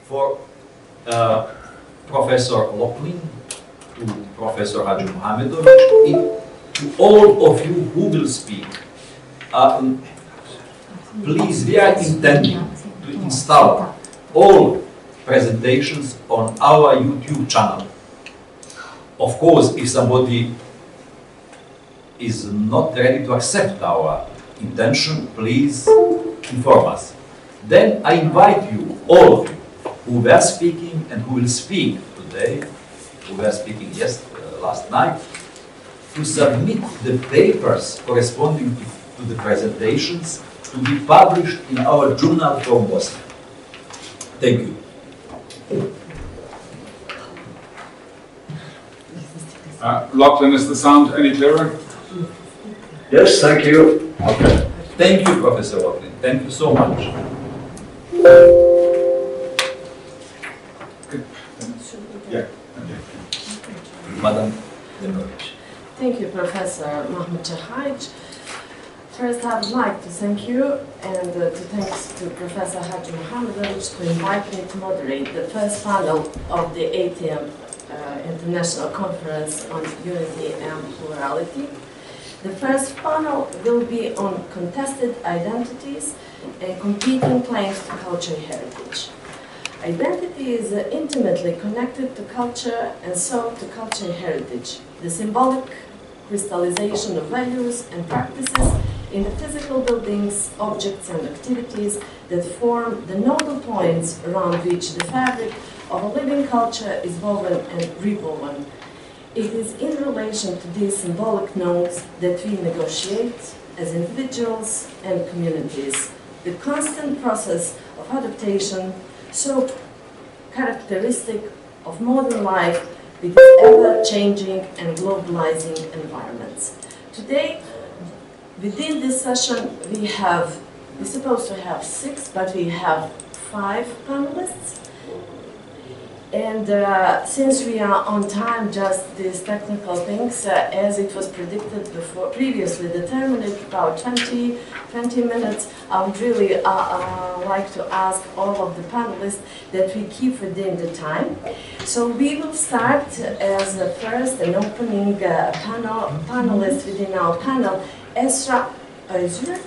for Professor Loughlin, to Professor Hadžić Muhamedović, to all of you who will speak. Please, we are intending to install all presentations on our YouTube channel. Of course, if somebody is not ready to accept our intention, please inform us. Then I invite you, all of you, who were speaking and who will speak today, who were speaking last night, to submit the papers corresponding to the presentations to be published in our journal from Bosnia. Thank you. Loughlin, is the sound any clearer? Yes, thank you. Okay. Thank you, Professor Loughlin. Thank you so much. Yeah. Madam Demirović. Thank you, Professor Hadžić. First, I would like to thank you and to thanks to Professor Hadžić Muhamedović to invite me to moderate the first panel of the 80th International Conference on Unity and Plurality. The first panel will be on contested identities and competing claims to cultural heritage. Identity is intimately connected to culture and so to cultural heritage, the symbolic crystallization of values and practices in the physical buildings, objects and activities that form the nodal points around which the fabric of a living culture is woven and rewoven. It is in relation to these symbolic nodes that we negotiate as individuals and communities. The constant process of adaptation, so characteristic of modern life with its ever-changing and globalizing environments. Today, within this session, we're supposed to have 6, but we have 5 panelists. And since we are on time, just these technical things, as it was predicted before, previously determined about 20 minutes, I would really like to ask all of the panelists that we keep within the time. So we will start as the first and opening panelist within our panel, Esra Oyzurek.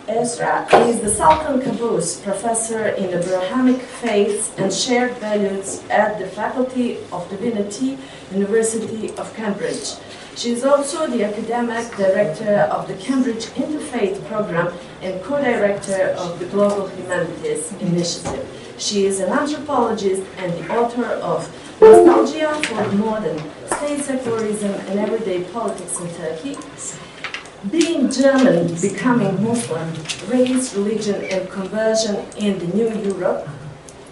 Esra is the Sultan Qaboos Professor in Abrahamic Faiths and Shared Values at the Faculty of Divinity, University of Cambridge. She is also the Academic Director of the Cambridge Interfaith Program and Co-Director of the Global Humanities Initiative. She is an anthropologist and the author of Nostalgia for Modern State Secularism and Everyday Politics in Turkey, Being German, Becoming Muslim, Race, Religion and Conversion in the New Europe,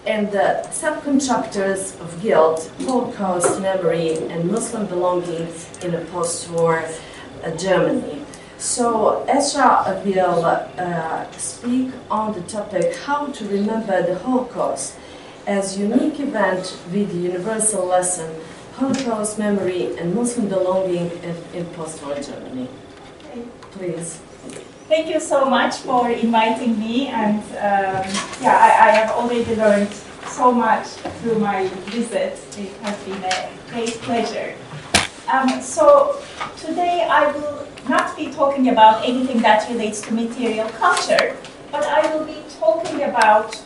and the Subcontractors of Guilt, Holocaust Memory and Muslim Belonging in a Post-War Germany. So Esra will speak on the topic how to remember the Holocaust as unique event with the universal lesson, Holocaust Memory and Muslim Belonging in Post-War Germany. Please. Thank you so much for inviting me, and I have already learned so much through my visit. It has been a great pleasure. So today I will not be talking about anything that relates to material culture, but I will be talking about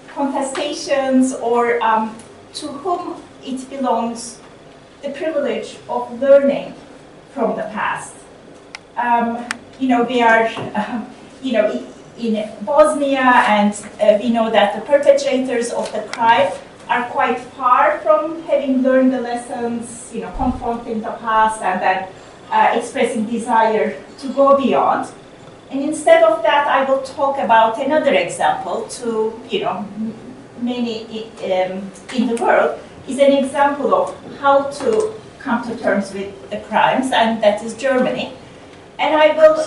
contestations or to whom it belongs the privilege of learning from the past. We are, in Bosnia, and we know that the perpetrators of the crime are quite far from having learned the lessons, confronting the past and then expressing desire to go beyond. And instead of that, I will talk about another example to, many in the world, is an example of how to come to terms with the crimes, and that is Germany. And I will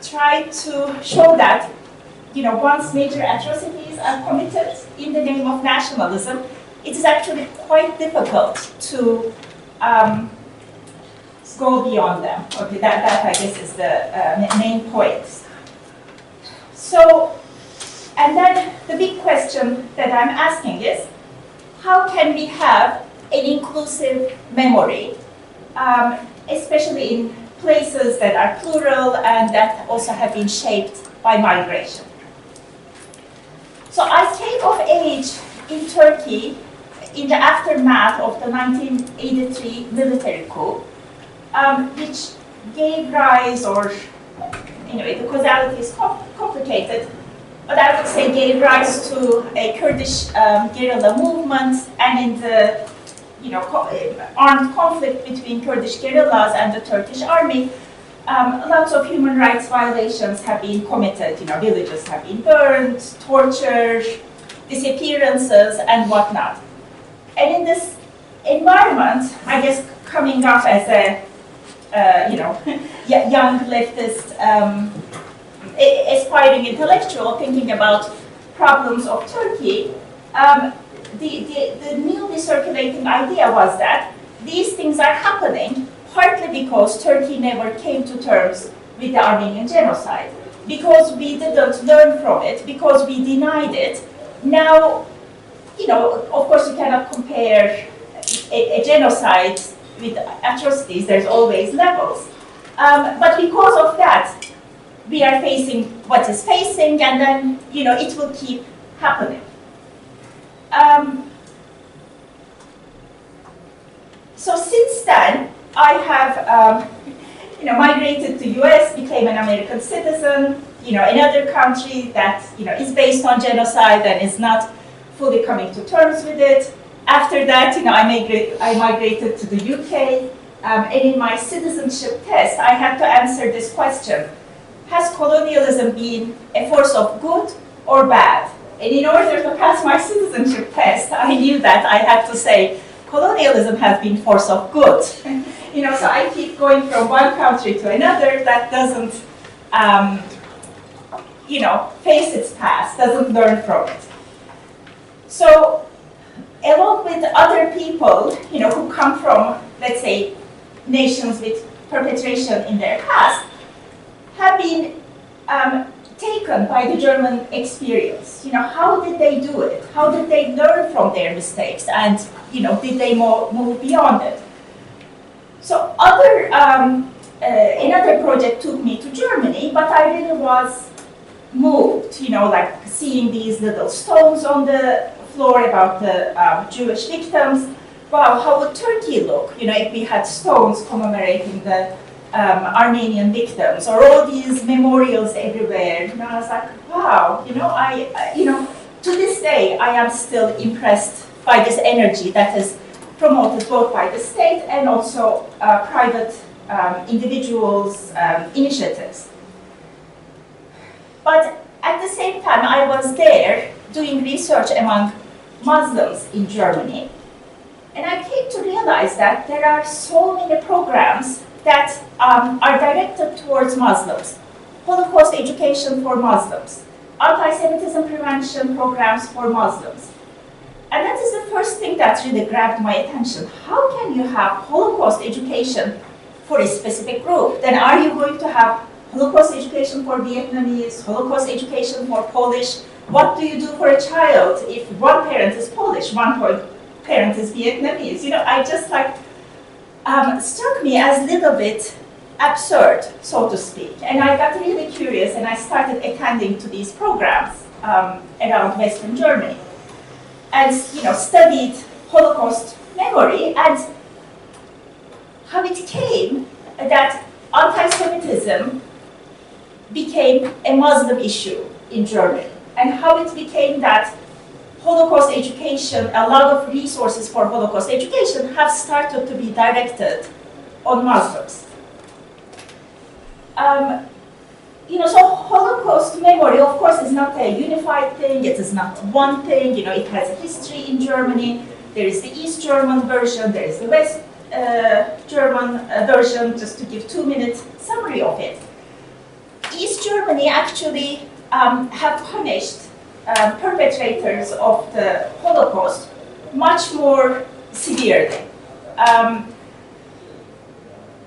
try to show that, once major atrocities are committed in the name of nationalism, it is actually quite difficult to go beyond them. Okay, that I guess is the main point. So, And then the big question that I'm asking is, how can we have an inclusive memory, especially in places that are plural and that also have been shaped by migration? So I came of age in Turkey in the aftermath of the 1983 military coup, which gave rise, or anyway, the causality is complicated, but I would say gave rise to a Kurdish guerrilla movement, and in the armed conflict between Kurdish guerrillas and the Turkish army, lots of human rights violations have been committed. Villages have been burned, torture, disappearances, and whatnot. And in this environment, I guess coming up as a young leftist, aspiring intellectual, thinking about problems of Turkey, the newly circulating idea was that these things are happening partly because Turkey never came to terms with the Armenian genocide, because we didn't learn from it, because we denied it. Now, of course you cannot compare a genocide with atrocities, there's always levels. But because of that, we are facing what is facing, and then, it will keep happening. So since then, I have, migrated to US, became an American citizen, another country that, is based on genocide and is not fully coming to terms with it. After that, I migrated to the UK, and in my citizenship test, I had to answer this question: has colonialism been a force of good or bad? And in order to pass my citizenship test, I knew that I had to say, colonialism has been force of good. So I keep going from one country to another that doesn't, face its past, doesn't learn from it. So, along with other people, who come from, let's say, nations with perpetration in their past, have been taken by the German experience. How did they do it? How did they learn from their mistakes? And, did they move beyond it? So another project took me to Germany, but I really was moved, like seeing these little stones on the floor about the Jewish victims. Wow, how would Turkey look, if we had stones commemorating the Armenian victims, or all these memorials everywhere? I was like, wow, to this day, I am still impressed by this energy that is promoted both by the state and also private individuals' initiatives. But at the same time, I was there doing research among Muslims in Germany, and I came to realize that there are so many programs that are directed towards Muslims. Holocaust education for Muslims, anti-Semitism prevention programs for Muslims. And that is the first thing that really grabbed my attention. How can you have Holocaust education for a specific group? Then are you going to have Holocaust education for Vietnamese, Holocaust education for Polish? What do you do for a child if one parent is Polish, one parent is Vietnamese? I just struck me as a little bit absurd, so to speak. And I got really curious, and I started attending to these programs around Western Germany, and studied Holocaust memory and how it came that anti-Semitism became a Muslim issue in Germany, and how it became that Holocaust education, a lot of resources for Holocaust education have started to be directed on Muslims. So Holocaust memory, of course, is not a unified thing. It is not one thing. It has a history in Germany. There is the East German version. There is the West German version. Just to give 2-minute summary of it. East Germany actually have punished perpetrators of the Holocaust much more severely.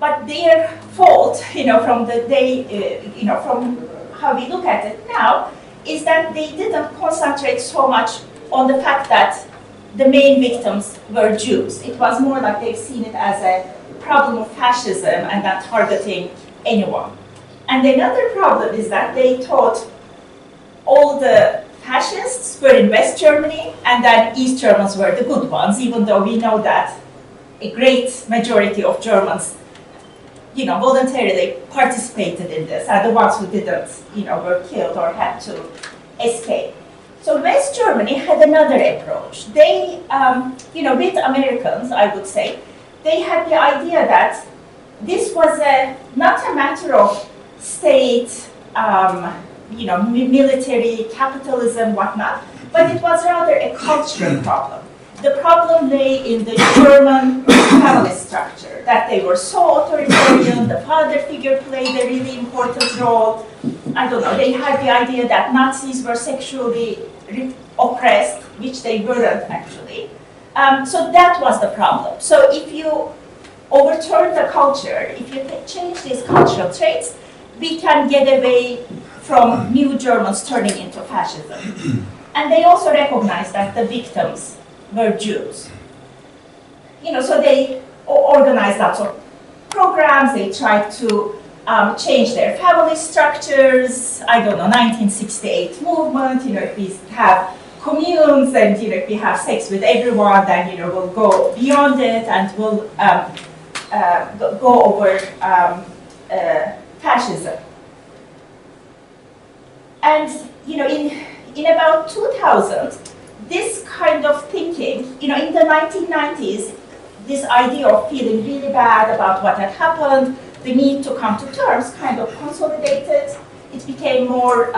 But their fault, from the day, from how we look at it now, is that they didn't concentrate so much on the fact that the main victims were Jews. It was more like they've seen it as a problem of fascism and not targeting anyone. And another problem is that they thought all the fascists were in West Germany and then East Germans were the good ones, even though we know that a great majority of Germans, voluntarily participated in this, and the ones who didn't, were killed or had to escape. So West Germany had another approach. They, with Americans, I would say, they had the idea that this was not a matter of state, military, capitalism, whatnot, but it was rather a cultural problem. The problem lay in the German family structure, that they were so authoritarian, the father figure played a really important role. I don't know, they had the idea that Nazis were sexually oppressed, which they weren't actually. So that was the problem. So if you overturn the culture, if you change these cultural traits, we can get away from new Germans turning into fascism. And they also recognized that the victims were Jews. So they organized lots of programs, they tried to change their family structures. I don't know, 1968 movement, if we have communes and if we have sex with everyone, then we'll go beyond it and we'll go over fascism. And in about 2000, this kind of thinking, in the 1990s, this idea of feeling really bad about what had happened, the need to come to terms kind of consolidated. It became more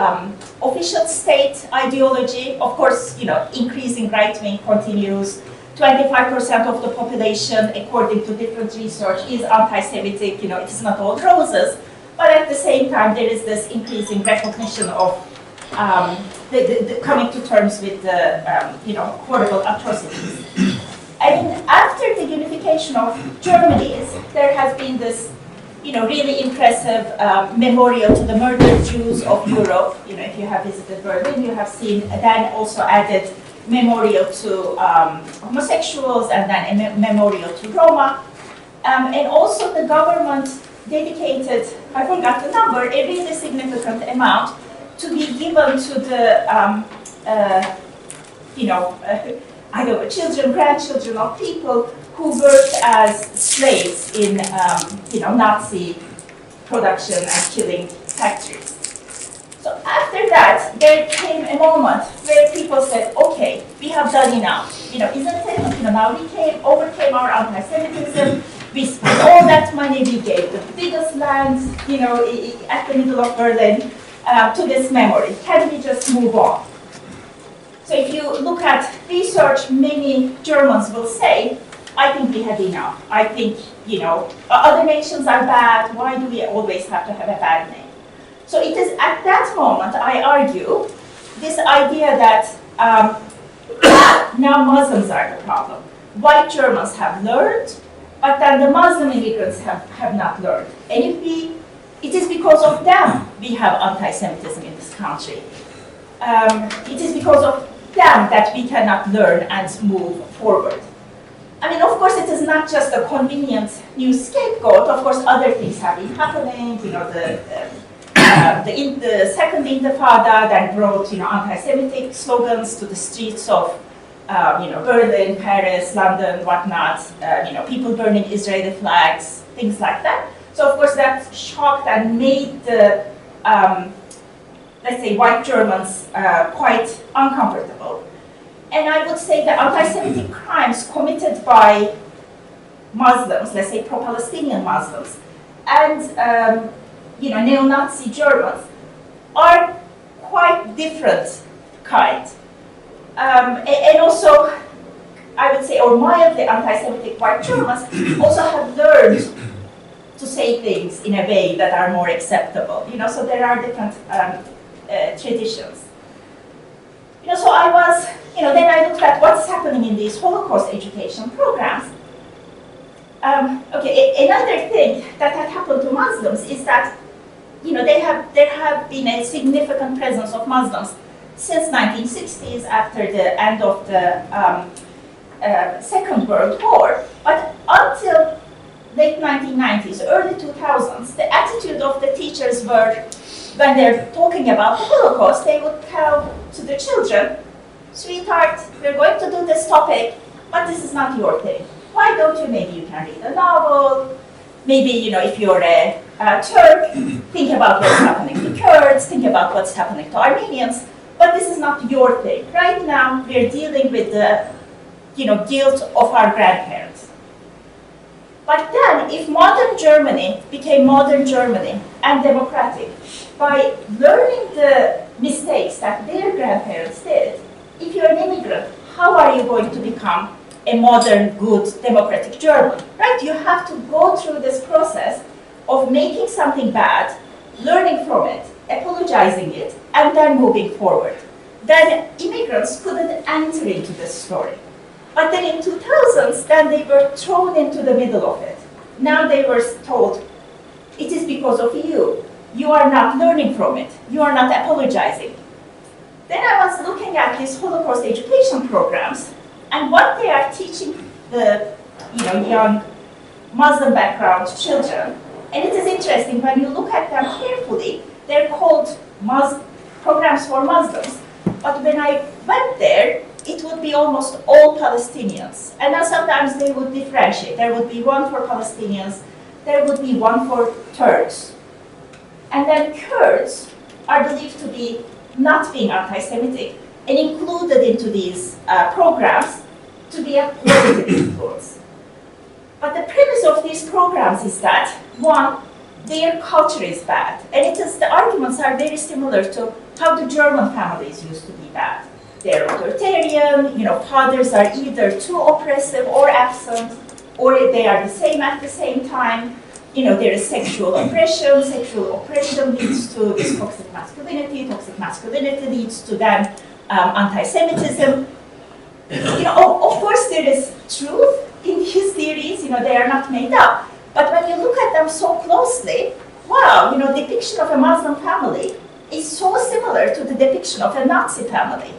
official state ideology. Of course, increasing right wing continues. 25% of the population, according to different research, is anti-Semitic. It's not all roses, but at the same time, there is this increasing recognition of the coming to terms with the horrible atrocities. And after the unification of Germany, there has been this really impressive memorial to the murdered Jews of Europe. If you have visited Berlin, you have seen then also added memorial to homosexuals and then a memorial to Roma. And also the government dedicated, I forgot the number, a really significant amount to be given to the, I don't know, children, grandchildren of people who worked as slaves in, Nazi production and killing factories. So after that, there came a moment where people said, okay, we have done enough. Isn't it? Now we overcame our anti-Semitism. We spent all that money. We gave the biggest lands, at the middle of Berlin, to this memory. Can we just move on? So if you look at research, many Germans will say, I think we had enough. I think, other nations are bad. Why do we always have to have a bad name? So it is at that moment, I argue, this idea that now Muslims are the problem. White Germans have learned, but then the Muslim immigrants have not learned. And it is because of them we have anti-Semitism in this country. It is because of them that we cannot learn and move forward. I mean, of course, it is not just a convenient new scapegoat. Of course, other things have been happening. The second Intifada that brought, anti-Semitic slogans to the streets of, Berlin, Paris, London, whatnot. People burning Israeli flags, things like that. So, of course, that shocked and made the, let's say, white Germans quite uncomfortable. And I would say that anti-Semitic crimes committed by Muslims, let's say pro-Palestinian Muslims, and neo-Nazi Germans are quite different kind. And also, I would say, or mildly anti-Semitic white Germans also have learned to say things in a way that are more acceptable. So there are different traditions. So I was, then I looked at what's happening in these Holocaust education programs. Another thing that had happened to Muslims is that there have been a significant presence of Muslims since 1960s after the end of the Second World War, but until late 1990s, early 2000s, the attitude of the teachers were, when they're talking about the Holocaust, they would tell to the children, sweetheart, we're going to do this topic, but this is not your thing. Why don't you, maybe you can read a novel, maybe, if you're a Turk, think about what's happening to Kurds, think about what's happening to Armenians, but this is not your thing. Right now, we're dealing with the, guilt of our grandparents. But then, if modern Germany became modern Germany and democratic, by learning the mistakes that their grandparents did, if you're an immigrant, how are you going to become a modern, good, democratic German, right? You have to go through this process of making something bad, learning from it, apologizing it, and then moving forward. Then immigrants couldn't enter into this story. But then in 2000s, then they were thrown into the middle of it. Now they were told, it is because of you. You are not learning from it. You are not apologizing. Then I was looking at these Holocaust education programs, and what they are teaching the young Muslim background children, and it is interesting, when you look at them carefully, they're called programs for Muslims. But when I went there, it would be almost all Palestinians. And then sometimes they would differentiate. There would be one for Palestinians, there would be one for Turks. And then Kurds are believed to be not being anti-Semitic and included into these programs to be a positive influence. But the premise of these programs is that, one, their culture is bad. And the arguments are very similar to how the German families used to be bad. They're authoritarian, fathers are either too oppressive or absent, or they are the same at the same time. There is sexual oppression leads to this toxic masculinity leads to then anti-Semitism. Of course there is truth in these theories, they are not made up. But when you look at them so closely, wow, depiction of a Muslim family is so similar to the depiction of a Nazi family.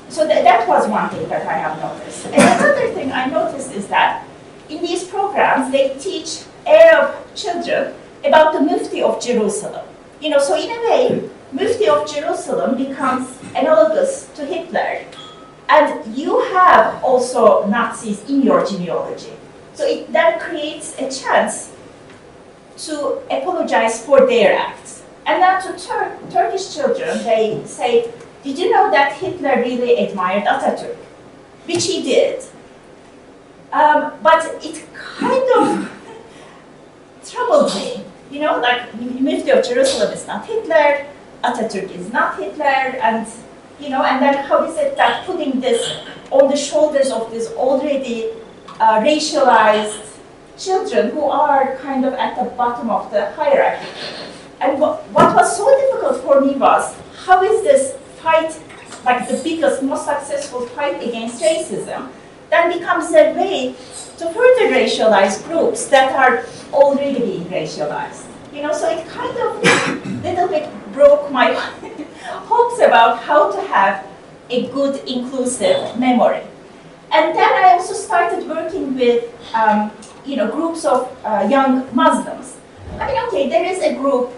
So that was one thing that I have noticed. And another thing I noticed is that in these programs, they teach Arab children about the Mufti of Jerusalem. So in a way, Mufti of Jerusalem becomes analogous to Hitler. And you have also Nazis in your genealogy. So that creates a chance to apologize for their acts. And now to Turkish children, they say, did you know that Hitler really admired Atatürk? Which he did. But it kind of troubled me. Like Mufti of Jerusalem is not Hitler, Atatürk is not Hitler, and then how is it that putting this on the shoulders of these already racialized children who are kind of at the bottom of the hierarchy? And what was so difficult for me was, how is this fight, like the biggest, most successful fight against racism, then becomes a way to further racialize groups that are already being racialized. So it kind of little bit broke my hopes about how to have a good, inclusive memory. And then I also started working with, groups of young Muslims. Okay, there is a group,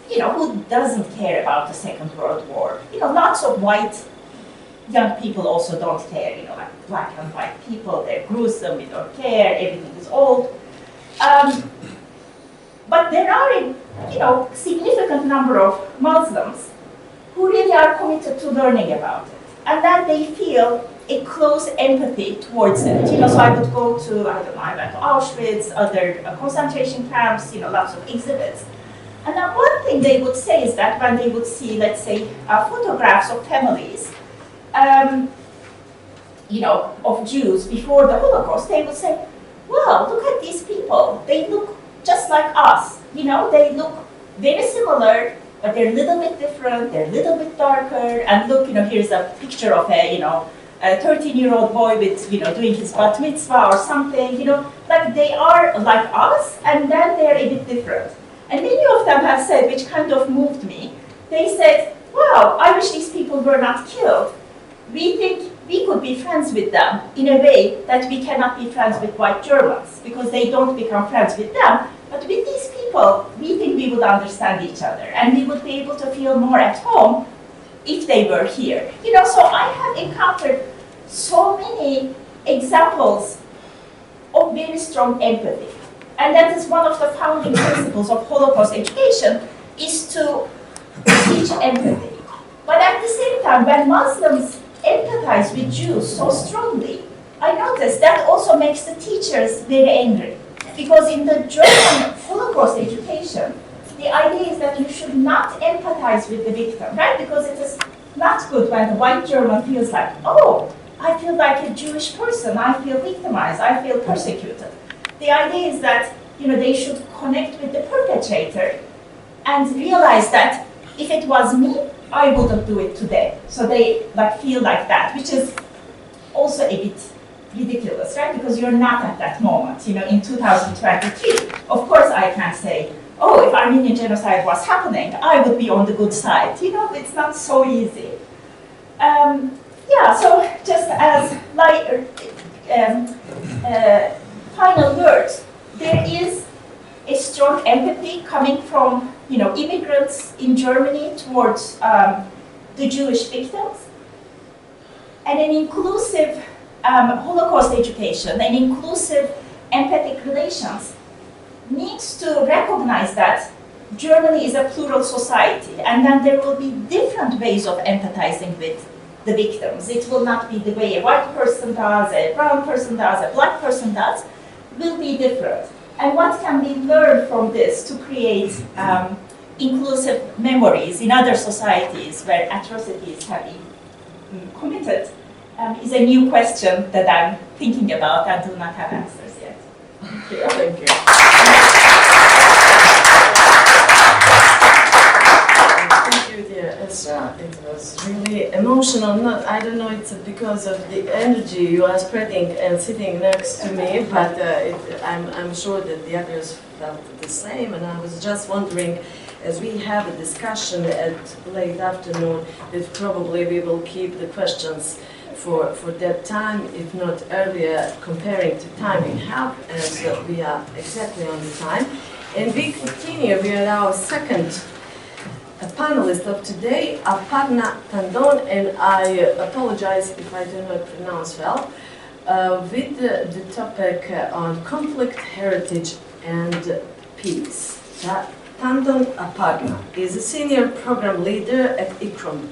who doesn't care about the Second World War. Lots of white young people also don't care, like black and white people, they're gruesome, we don't care, everything is old. But there are a significant number of Muslims who really are committed to learning about it. And then they feel a close empathy towards it. So I would go to, I went to Auschwitz, other concentration camps, lots of exhibits. And then one thing they would say is that when they would see, let's say, photographs of families, of Jews before the Holocaust, they would say, wow, look at these people. They look just like us. They look very similar, but they're a little bit different, they're a little bit darker. And look, here's a picture of a 13-year-old boy with, doing his bat mitzvah or something, like they are like us, and then they're a bit different. And many of them have said, which kind of moved me, they said, wow, I wish these people were not killed. We think we could be friends with them in a way that we cannot be friends with white Germans, because they don't become friends with them. But with these people, we think we would understand each other, and we would be able to feel more at home if they were here. You know, so I have encountered so many examples of very strong empathy. And that is one of the founding principles of Holocaust education, is to teach empathy. But at the same time, when Muslims empathize with Jews so strongly, I noticed that also makes the teachers very angry. Because in the German Holocaust education, the idea is that you should not empathize with the victim, right? Because it is not good when the white German feels like, oh, I feel like a Jewish person, I feel victimized, I feel persecuted. The idea is that, you know, they should connect with the perpetrator and realize that if it was me, I wouldn't do it today. So they feel like that, which is also a bit ridiculous, right? Because you're not at that moment, you know, in 2023. Of course I can't say, oh, if Armenian genocide was happening, I would be on the good side. You know, it's not so easy. Yeah, so just as final words, there is a strong empathy coming from, you know, immigrants in Germany towards the Jewish victims, and an inclusive Holocaust education, and inclusive empathic relations needs to recognize that Germany is a plural society, and then there will be different ways of empathizing with the victims. It will not be the way a white person does, a brown person does, a black person does, will be different. And what can be learned from this to create inclusive memories in other societies where atrocities have been committed is a new question that I'm thinking about and do not have answers yet. Thank you. Thank you, dear Esra. It was really emotional. I don't know, it's because of the energy you are spreading and sitting next to me, but I'm sure that the others felt the same. And I was just wondering, as we have a discussion at late afternoon, that probably we will keep the questions for that time, if not earlier, comparing to time we have, and we are exactly on the time. And we continue with our second panelist of today, Aparna Tandon, and I apologize if I do not pronounce well, with the topic on conflict, heritage, and peace. Tandon Aparna is a senior program leader at ICUPE.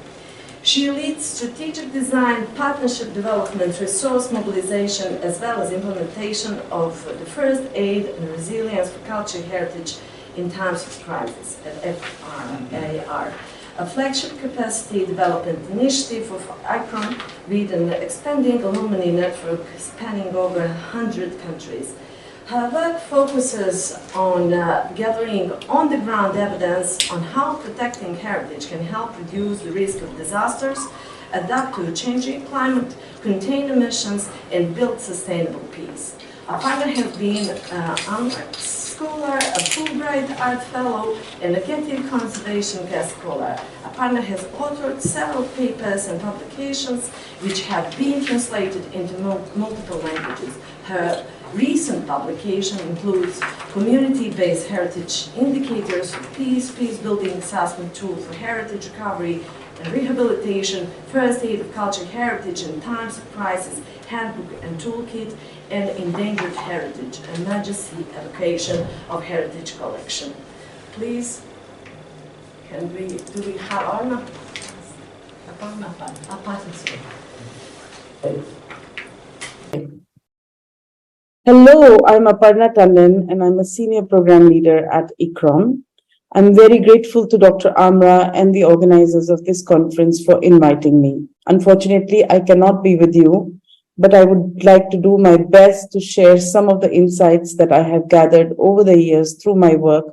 She leads strategic design, partnership development, resource mobilization, as well as implementation of the first aid and resilience for culture heritage in times of crisis at FRAR, a flagship capacity development initiative of ICUPE with an expanding alumni network spanning over 100 countries. Her work focuses on gathering on-the-ground evidence on how protecting heritage can help reduce the risk of disasters, adapt to a changing climate, contain emissions, and build sustainable peace. Aparna has been an Amra scholar, a Fulbright Art Fellow, and a Getty Conservation Guest Scholar. Aparna has authored several papers and publications which have been translated into multiple languages. Her recent publication includes community-based heritage indicators for peace, peace-building assessment tool for heritage recovery and rehabilitation, first aid of cultural heritage in times of crisis, handbook and toolkit, and endangered heritage, emergency evocation of heritage collection. Please, do we have Orjana? Aparna. Hello, I'm Aparna Tandon, and I'm a senior program leader at ICUPE. I'm very grateful to Dr. Amra and the organizers of this conference for inviting me. Unfortunately, I cannot be with you, but I would like to do my best to share some of the insights that I have gathered over the years through my work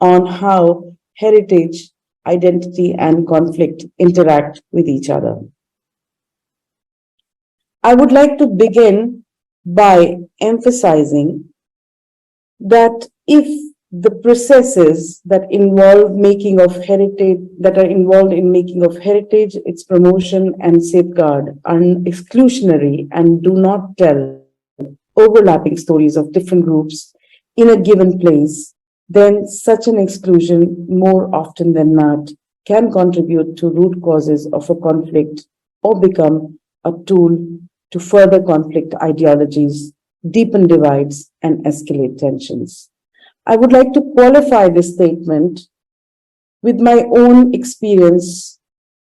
on how heritage, identity, and conflict interact with each other. I would like to begin by emphasizing that if the processes that involve making of heritage, that are involved in making of heritage, its promotion and safeguard are exclusionary and do not tell overlapping stories of different groups in a given place, then such an exclusion, more often than not, can contribute to root causes of a conflict or become a tool to further conflict ideologies, deepen divides, and escalate tensions. I would like to qualify this statement with my own experience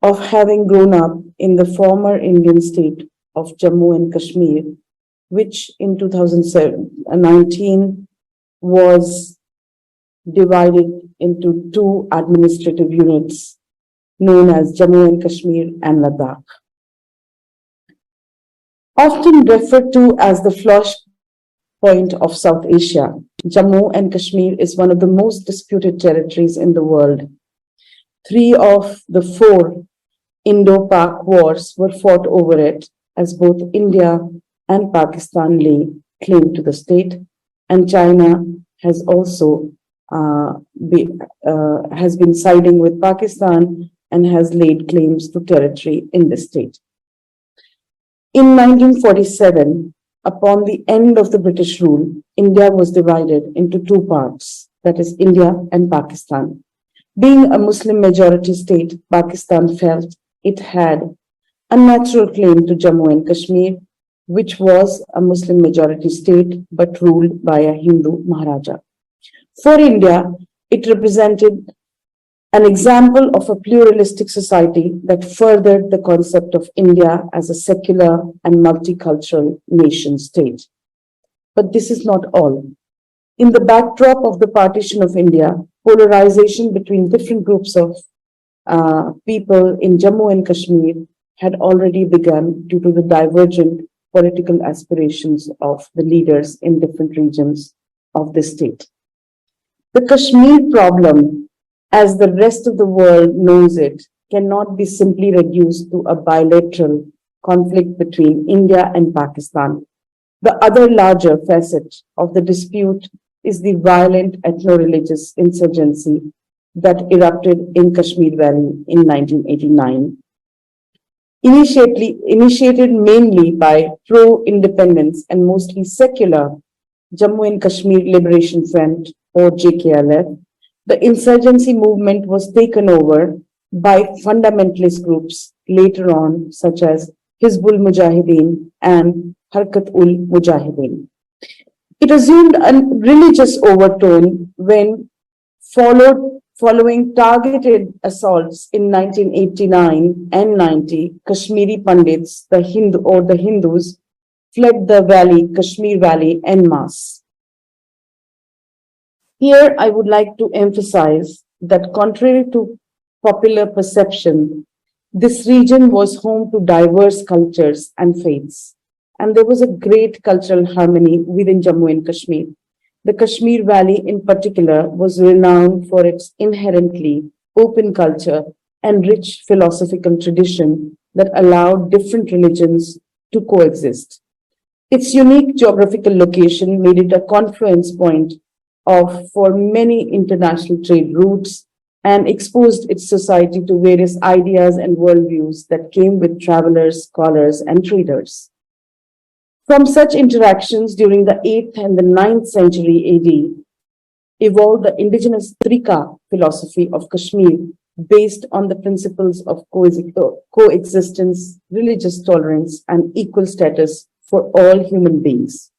of having grown up in the former Indian state of Jammu and Kashmir, which in 2019 was divided into two administrative units known as Jammu and Kashmir and Ladakh. Often referred to as the flashpoint of South Asia, Jammu and Kashmir is one of the most disputed territories in the world. 3 of the 4 Indo-Pak wars were fought over it, as both India and Pakistan lay claim to the state, and China has also has been siding with Pakistan and has laid claims to territory in the state. In 1947, upon the end of the British rule, India was divided into 2 parts, that is India and Pakistan. Being a Muslim majority state, Pakistan felt it had a natural claim to Jammu and Kashmir, which was a Muslim majority state but ruled by a Hindu Maharaja. For India, it represented an example of a pluralistic society that furthered the concept of India as a secular and multicultural nation state. But this is not all. In the backdrop of the partition of India, polarization between different groups of people in Jammu and Kashmir had already begun due to the divergent political aspirations of the leaders in different regions of the state. The Kashmir problem, as the rest of the world knows it, cannot be simply reduced to a bilateral conflict between India and Pakistan. The other larger facet of the dispute is the violent ethno-religious insurgency that erupted in Kashmir Valley in 1989. Initiated mainly by pro-independence and mostly secular Jammu and Kashmir Liberation Front, or JKLF, the insurgency movement was taken over by fundamentalist groups later on, such as Hizbul Mujahideen and Harkat-ul Mujahideen. It assumed a religious overtone when following targeted assaults in 1989 and 90, Kashmiri Pandits, the Hindus, fled the valley, Kashmir Valley, en masse. Here, I would like to emphasize that contrary to popular perception, this region was home to diverse cultures and faiths, and there was a great cultural harmony within Jammu and Kashmir. The Kashmir Valley in particular was renowned for its inherently open culture and rich philosophical tradition that allowed different religions to coexist. Its unique geographical location made it a confluence point for many international trade routes and exposed its society to various ideas and worldviews that came with travelers, scholars, and traders. From such interactions during the 8th and the 9th century AD, evolved the indigenous Trika philosophy of Kashmir based on the principles of coexistence, religious tolerance, and equal status for all human beings.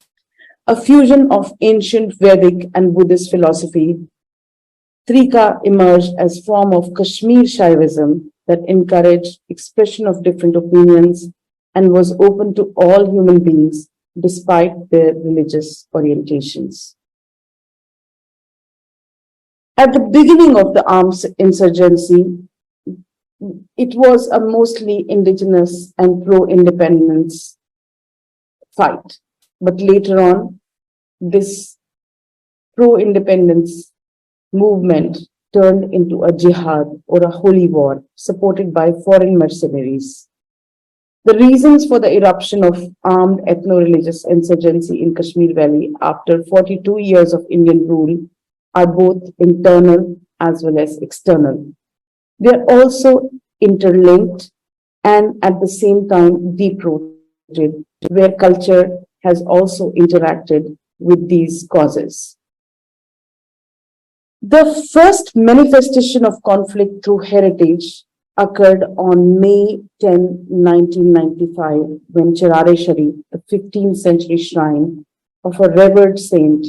A fusion of ancient Vedic and Buddhist philosophy, Trika emerged as form of Kashmir Shaivism that encouraged expression of different opinions and was open to all human beings despite their religious orientations. At the beginning of the armed insurgency, it was a mostly indigenous and pro-independence fight. But later on, this pro-independence movement turned into a jihad or a holy war supported by foreign mercenaries. The reasons for the eruption of armed ethno-religious insurgency in Kashmir Valley after 42 years of Indian rule are both internal as well as external. They are also interlinked and at the same time deep-rooted, where culture has also interacted with these causes. The first manifestation of conflict through heritage occurred on May 10, 1995, when Chirare-Sharif, the 15th century shrine of a revered saint,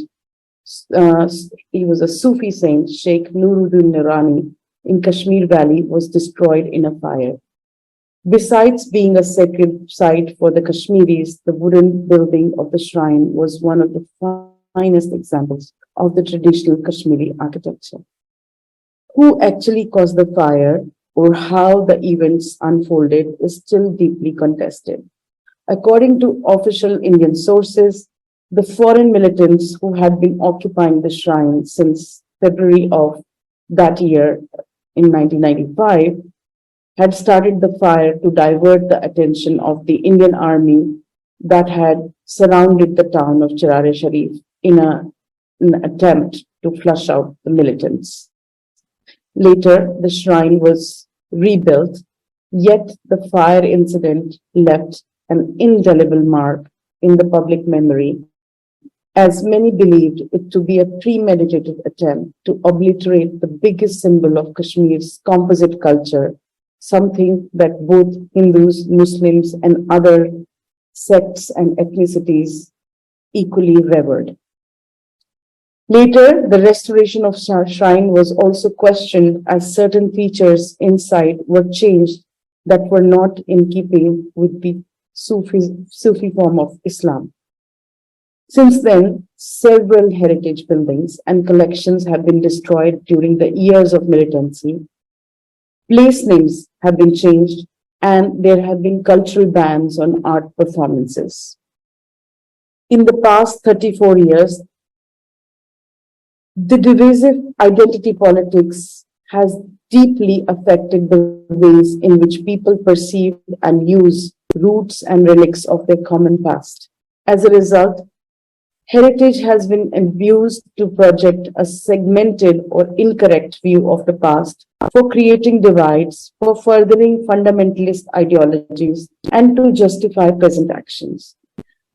he was a Sufi saint, Sheikh Nuruddin Nurani, in Kashmir Valley, was destroyed in a fire. Besides being a sacred site for the Kashmiris, the wooden building of the shrine was one of the finest examples of the traditional Kashmiri architecture. Who actually caused the fire or how the events unfolded is still deeply contested. According to official Indian sources, the foreign militants who had been occupying the shrine since February of that year in 1995 had started the fire to divert the attention of the Indian army that had surrounded the town of Chirare-Sharif in an attempt to flush out the militants. Later, the shrine was rebuilt, yet the fire incident left an indelible mark in the public memory, as many believed it to be a premeditated attempt to obliterate the biggest symbol of Kashmir's composite culture, something that both Hindus, Muslims, and other sects and ethnicities equally revered. Later, the restoration of shrine was also questioned as certain features inside were changed that were not in keeping with the Sufi form of Islam. Since then, several heritage buildings and collections have been destroyed during the years of militancy. Place names have been changed, and there have been cultural bans on art performances. In the past 34 years, the divisive identity politics has deeply affected the ways in which people perceive and use roots and relics of their common past. As a result, heritage has been abused to project a segmented or incorrect view of the past, for creating divides, for furthering fundamentalist ideologies, and to justify present actions.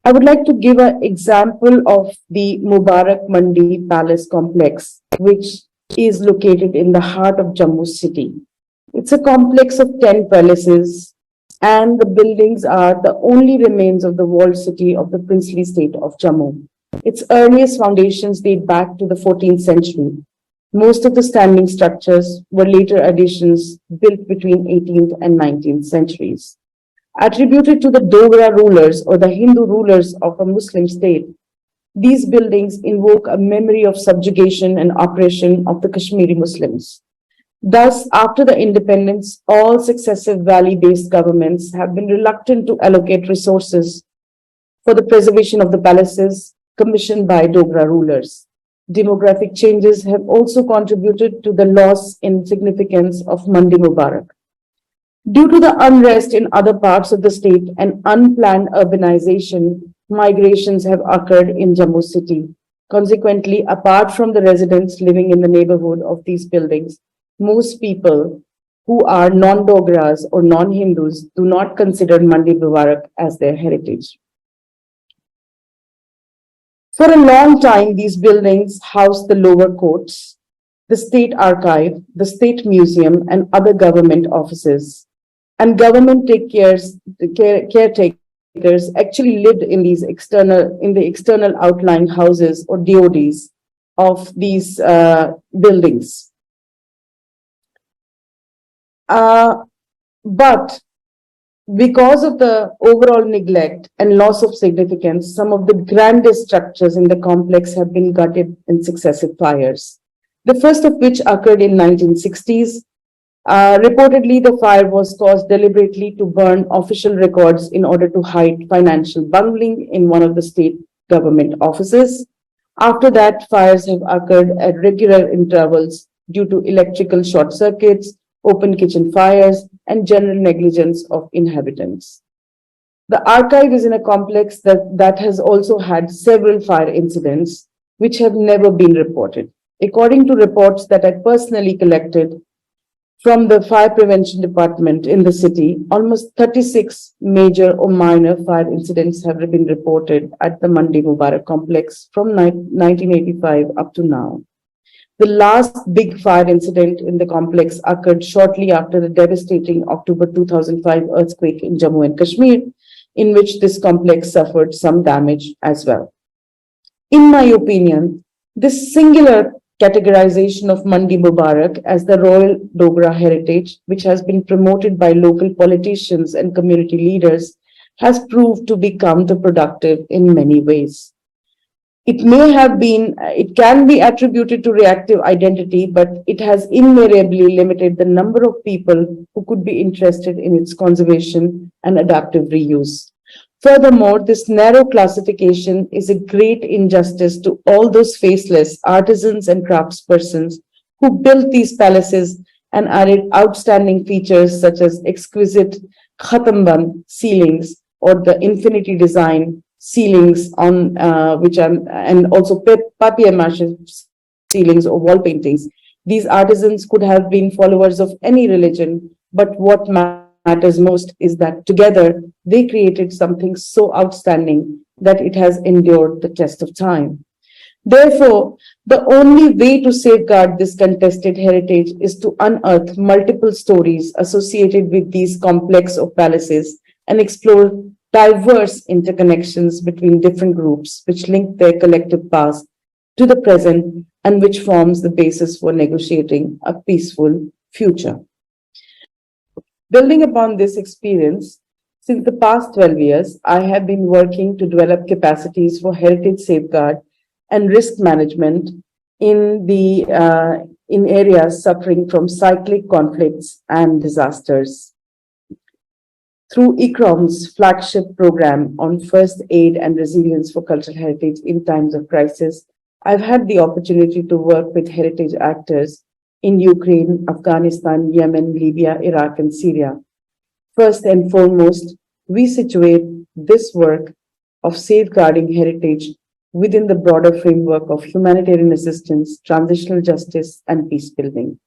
I would like to give an example of the Mubarak Mandi Palace complex, which is located in the heart of Jammu city. It's a complex of 10 palaces, and the buildings are the only remains of the walled city of the princely state of Jammu. Its earliest foundations date back to the 14th century. Most of the standing structures were later additions built between 18th and 19th centuries. Attributed to the Dogra rulers or the Hindu rulers of a Muslim state, these buildings invoke a memory of subjugation and oppression of the Kashmiri Muslims. Thus, after the independence, all successive valley-based governments have been reluctant to allocate resources for the preservation of the palaces commissioned by Dogra rulers. Demographic changes have also contributed to the loss in significance of Mandi Mubarak. Due to the unrest in other parts of the state and unplanned urbanization, migrations have occurred in Jammu city. Consequently, apart from the residents living in the neighborhood of these buildings, most people who are non-Dogras or non-Hindus do not consider Mandi Mubarak as their heritage. For a long time, these buildings housed the lower courts, the state archive, the state museum, and other government offices. And government caretakers actually lived in the external outlying houses or DODs of these buildings. But because of the overall neglect and loss of significance, some of the grandest structures in the complex have been gutted in successive fires. The first of which occurred in 1960s. Reportedly, the fire was caused deliberately to burn official records in order to hide financial bungling in one of the state government offices. After that, fires have occurred at regular intervals due to electrical short circuits, open kitchen fires, and general negligence of inhabitants. The archive is in a complex that has also had several fire incidents which have never been reported. According to reports that I personally collected from the fire prevention department in the city, almost 36 major or minor fire incidents have been reported at the Mandi Mubarak complex from 1985 up to now. The last big fire incident in the complex occurred shortly after the devastating October 2005 earthquake in Jammu and Kashmir, in which this complex suffered some damage as well. In my opinion, this singular categorization of Mandi Mubarak as the Royal Dogra heritage, which has been promoted by local politicians and community leaders, has proved to be counterproductive in many ways. It can be attributed to reactive identity, but it has invariably limited the number of people who could be interested in its conservation and adaptive reuse. Furthermore, this narrow classification is a great injustice to all those faceless artisans and craftspersons who built these palaces and added outstanding features such as exquisite khatamband ceilings or the infinity design ceilings on and also papier-mâché ceilings or wall paintings. These artisans could have been followers of any religion, but what matters most is that together they created something so outstanding that it has endured the test of time. Therefore, the only way to safeguard this contested heritage is to unearth multiple stories associated with these complex of palaces and explore diverse interconnections between different groups which link their collective past to the present and which forms the basis for negotiating a peaceful future. Building upon this experience, since the past 12 years, I have been working to develop capacities for heritage safeguard and risk management in areas suffering from cyclic conflicts and disasters. Through ICROM's flagship program on first aid and resilience for cultural heritage in times of crisis, I've had the opportunity to work with heritage actors in Ukraine, Afghanistan, Yemen, Libya, Iraq, and Syria. First and foremost, we situate this work of safeguarding heritage within the broader framework of humanitarian assistance, transitional justice, and peace building.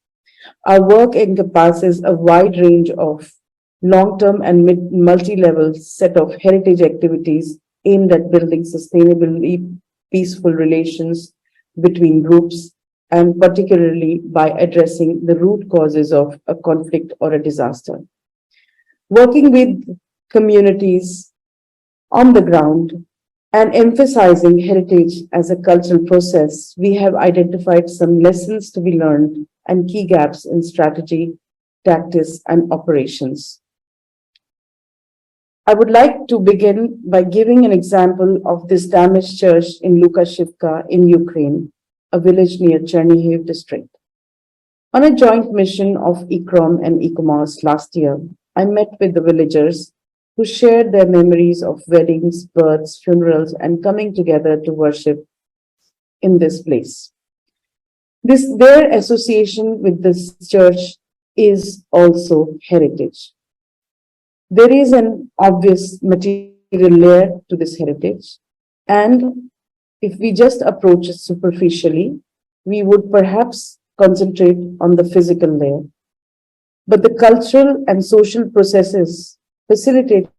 Our work encompasses a wide range of long-term and multi-level set of heritage activities aimed at building sustainably peaceful relations between groups, and particularly by addressing the root causes of a conflict or a disaster. Working with communities on the ground and emphasizing heritage as a cultural process, we have identified some lessons to be learned and key gaps in strategy, tactics, and operations. I would like to begin by giving an example of this damaged church in Lukashivka in Ukraine, a village near Chernihiv district. On a joint mission of ICROM and ICOMOS last year, I met with the villagers who shared their memories of weddings, births, funerals, and coming together to worship in this place. Their association with this church is also heritage. There is an obvious material layer to this heritage, and if we just approach it superficially, we would perhaps concentrate on the physical layer. But the cultural and social processes facilitated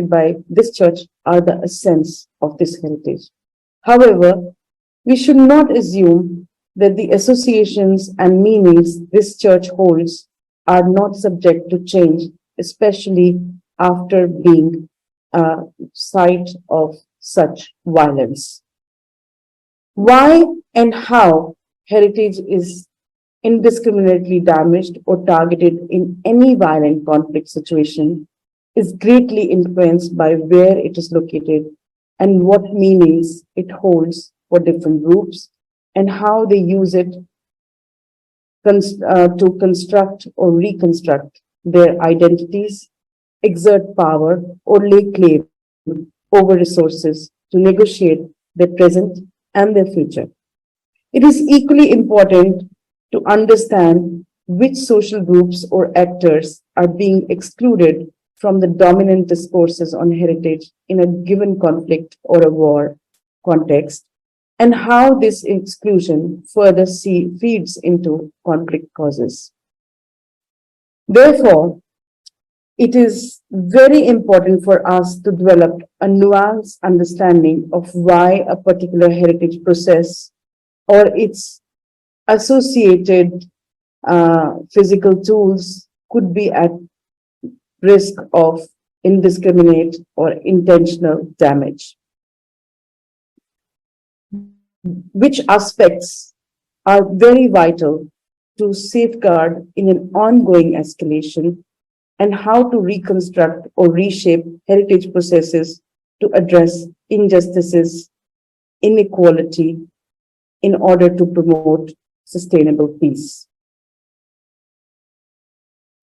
by this church are the essence of this heritage. However, we should not assume that the associations and meanings this church holds are not subject to change, especially after being a site of such violence. Why and how heritage is indiscriminately damaged or targeted in any violent conflict situation is greatly influenced by where it is located and what meanings it holds for different groups and how they use it to construct or reconstruct their identities, exert power, or lay claim over resources to negotiate their present and their future. It is equally important to understand which social groups or actors are being excluded from the dominant discourses on heritage in a given conflict or a war context, and how this exclusion further feeds into conflict causes. Therefore, it is very important for us to develop a nuanced understanding of why a particular heritage process or its associated physical tools could be at risk of indiscriminate or intentional damage. Which aspects are very vital to safeguard in an ongoing escalation, and how to reconstruct or reshape heritage processes to address injustices, inequality, in order to promote sustainable peace.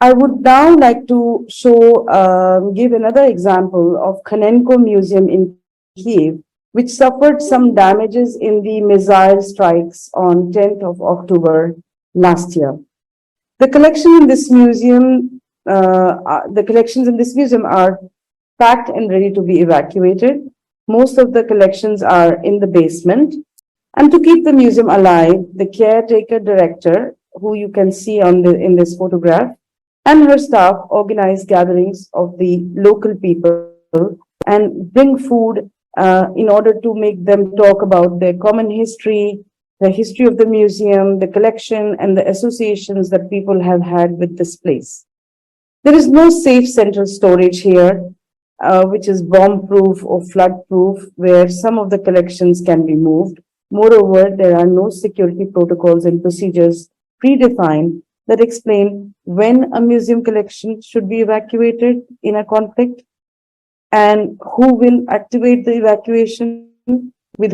I would now like to give another example of Khanenko Museum in Kiev, which suffered some damages in the missile strikes on 10th of October last year. The collections in this museum are packed and ready to be evacuated. Most of the collections are in the basement. And to keep the museum alive, the caretaker director, who you can see in this photograph, and her staff organize gatherings of the local people and bring food in order to make them talk about their common history, the history of the museum, the collection, and the associations that people have had with this place. There is no safe central storage here, which is bomb-proof or flood-proof, where some of the collections can be moved. Moreover, there are no security protocols and procedures predefined that explain when a museum collection should be evacuated in a conflict, and who will activate the evacuation, with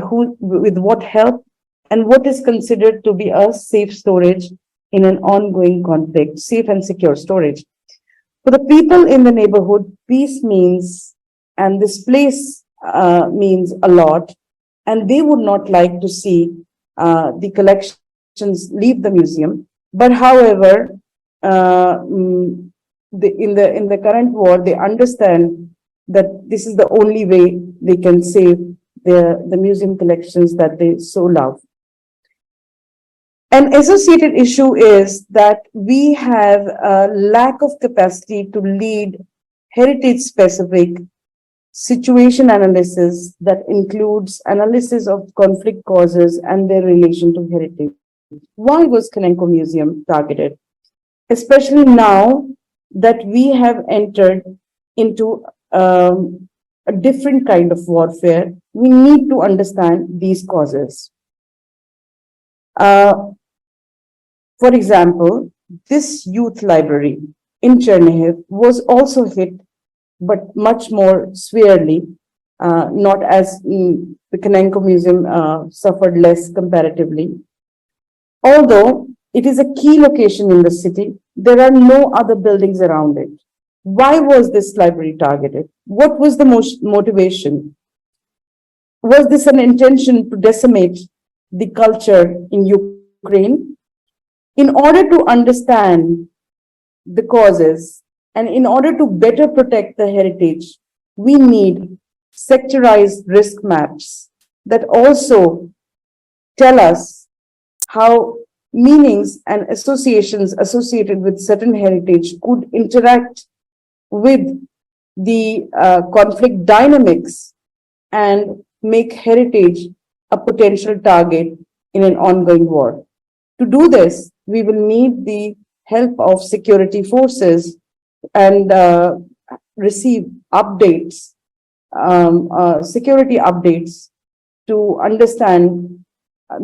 what help, and what is considered to be a safe storage in an ongoing conflict, safe and secure storage. For the people in the neighborhood, peace means, and this place means a lot, and they would not like to see the collections leave the museum. But however, in the current war, they understand that this is the only way they can save the museum collections that they so love. An associated issue is that we have a lack of capacity to lead heritage-specific situation analysis that includes analysis of conflict causes and their relation to heritage. Why was Khanenko Museum targeted? Especially now that we have entered into a different kind of warfare, we need to understand these causes. For example, this youth library in Chernihiv was also hit, but much more severely, not as the Khanenko Museum suffered less comparatively. Although it is a key location in the city, there are no other buildings around it. Why was this library targeted? What was the motivation? Was this an intention to decimate the culture in Ukraine? In order to understand the causes and in order to better protect the heritage, we need sectorized risk maps that also tell us how meanings and associations associated with certain heritage could interact with the conflict dynamics and make heritage a potential target in an ongoing war. To do this, we will need the help of security forces and receive updates, security updates, to understand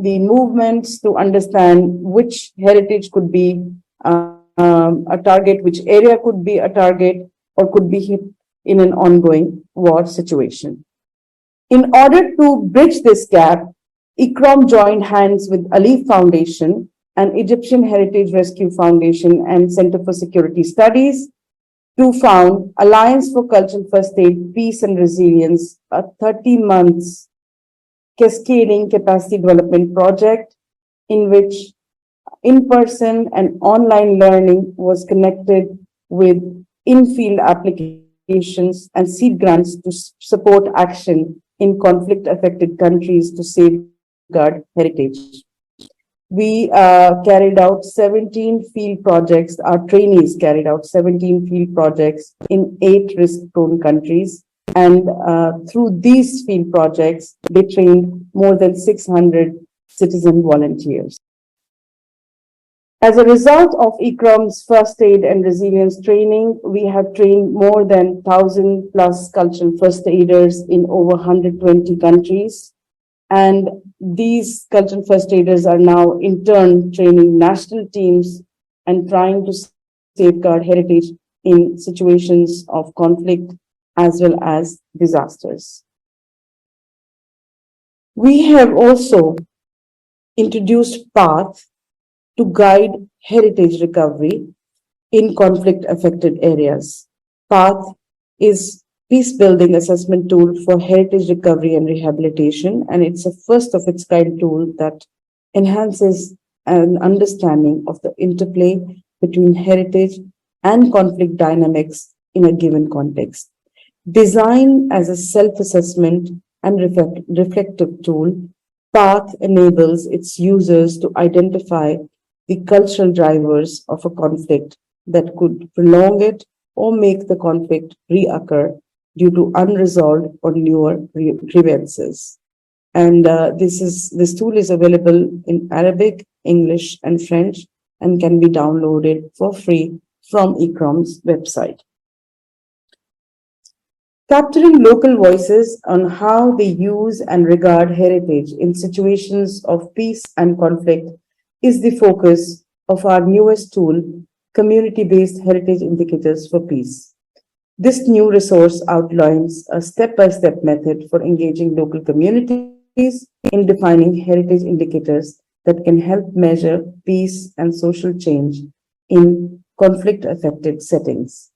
the movements, to understand which heritage could be a target, which area could be a target or could be hit in an ongoing war situation. In order to bridge this gap, ICROM joined hands with Alif Foundation and Egyptian Heritage Rescue Foundation and Center for Security Studies to found Alliance for Cultural First Aid, Peace and Resilience, a 30 months cascading capacity development project in which in-person and online learning was connected with in-field applications and seed grants to support action in conflict-affected countries to save safeguard heritage. We carried out 17 field projects. Our trainees carried out 17 field projects in 8 risk-prone countries. And through these field projects, they trained more than 600 citizen volunteers. As a result of ICROM's first aid and resilience training, we have trained more than 1,000 plus cultural first aiders in over 120 countries. And these cultural first aiders are now in turn training national teams and trying to safeguard heritage in situations of conflict as well as disasters. We have also introduced PATH to guide heritage recovery in conflict-affected areas. PATH is peace-building assessment tool for heritage recovery and rehabilitation, and it's a first-of-its-kind tool that enhances an understanding of the interplay between heritage and conflict dynamics in a given context. Designed as a self-assessment and reflective tool, PATH enables its users to identify the cultural drivers of a conflict that could prolong it or make the conflict reoccur due to unresolved or newer grievances. And this tool is available in Arabic, English, and French, and can be downloaded for free from ICROM's website. Capturing local voices on how they use and regard heritage in situations of peace and conflict is the focus of our newest tool, Community-Based Heritage Indicators for Peace. This new resource outlines a step-by-step method for engaging local communities in defining heritage indicators that can help measure peace and social change in conflict-affected settings.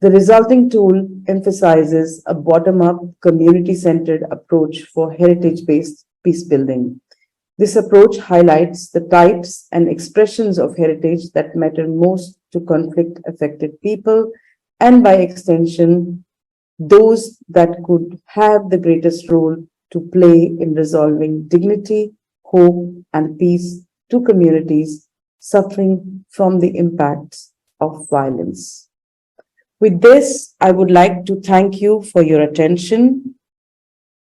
The resulting tool emphasizes a bottom-up, community-centered approach for heritage-based peace building. This approach highlights the types and expressions of heritage that matter most to conflict-affected people, and by extension, those that could have the greatest role to play in resolving dignity, hope, and peace to communities suffering from the impacts of violence. With this, I would like to thank you for your attention.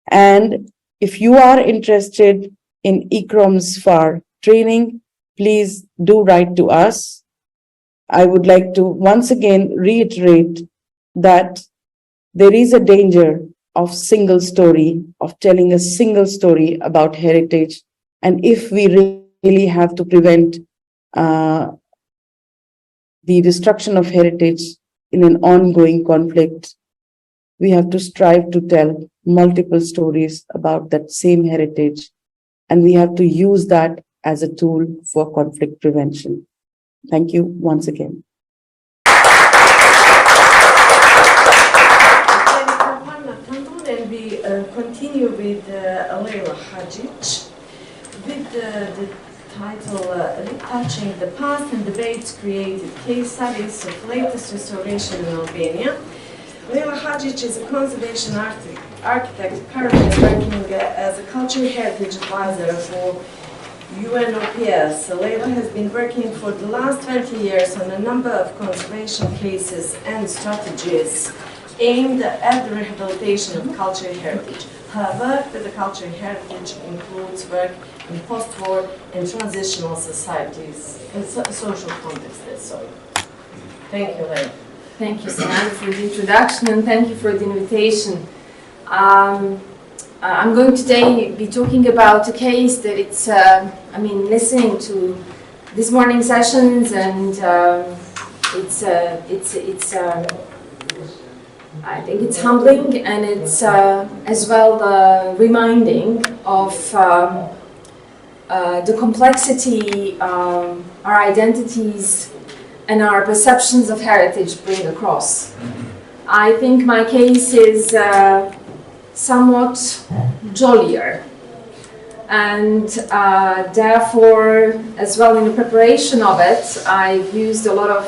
And if you are interested in ICROM's FAR training, please do write to us. I would like to once again reiterate that there is a danger of telling a single story about heritage. And if we really have to prevent the destruction of heritage in an ongoing conflict, we have to strive to tell multiple stories about that same heritage, and we have to use that as a tool for conflict prevention. Thank you once again. And we continue with Lejla Hadžić with the title Retouching the Past and Debates Created Case Studies of Latest Restoration in Albania. Lejla Hadžić is a conservation architect currently working as a cultural heritage advisor for UNOPS. Lejla has been working for the last 20 years on a number of conservation cases and strategies aimed at the rehabilitation of cultural heritage. Her work with the cultural heritage includes work in post-war and transitional societies and social contexts. Sorry. Thank you, Lejla. Thank you, Senada, for the introduction, and thank you for the invitation. I'm going today be talking about a case that it's, listening to this morning sessions, and I think it's humbling, and it's as well reminding of the complexity our identities and our perceptions of heritage bring across. I think my case is somewhat jollier, and therefore, as well in the preparation of it, I've used a lot of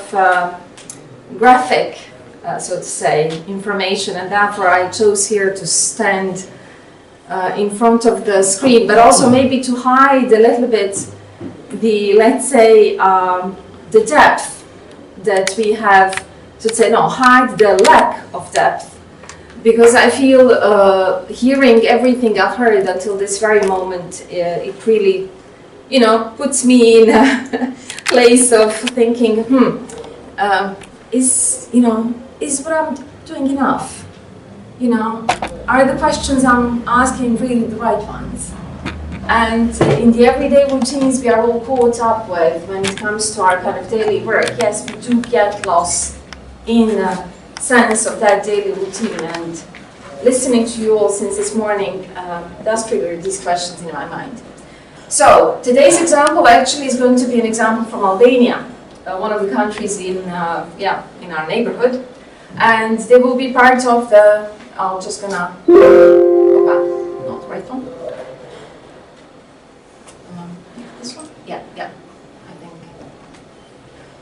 graphic, so to say, information, and therefore I chose here to stand in front of the screen, but also maybe to hide a little bit the, let's say, the depth that we have, to say, no, hide the lack of depth. Because I feel hearing everything I've heard until this very moment, it really, puts me in a place of thinking, is what I'm doing enough? Are the questions I'm asking really the right ones? And in the everyday routines we are all caught up with when it comes to our kind of daily work, yes, we do get lost in the sense of that daily routine. And listening to you all since this morning does trigger these questions in my mind. So today's example actually is going to be an example from Albania, one of the countries in our neighborhood. And they will be part of the, I'm just gonna go back, not right one. This one? Yeah, I think.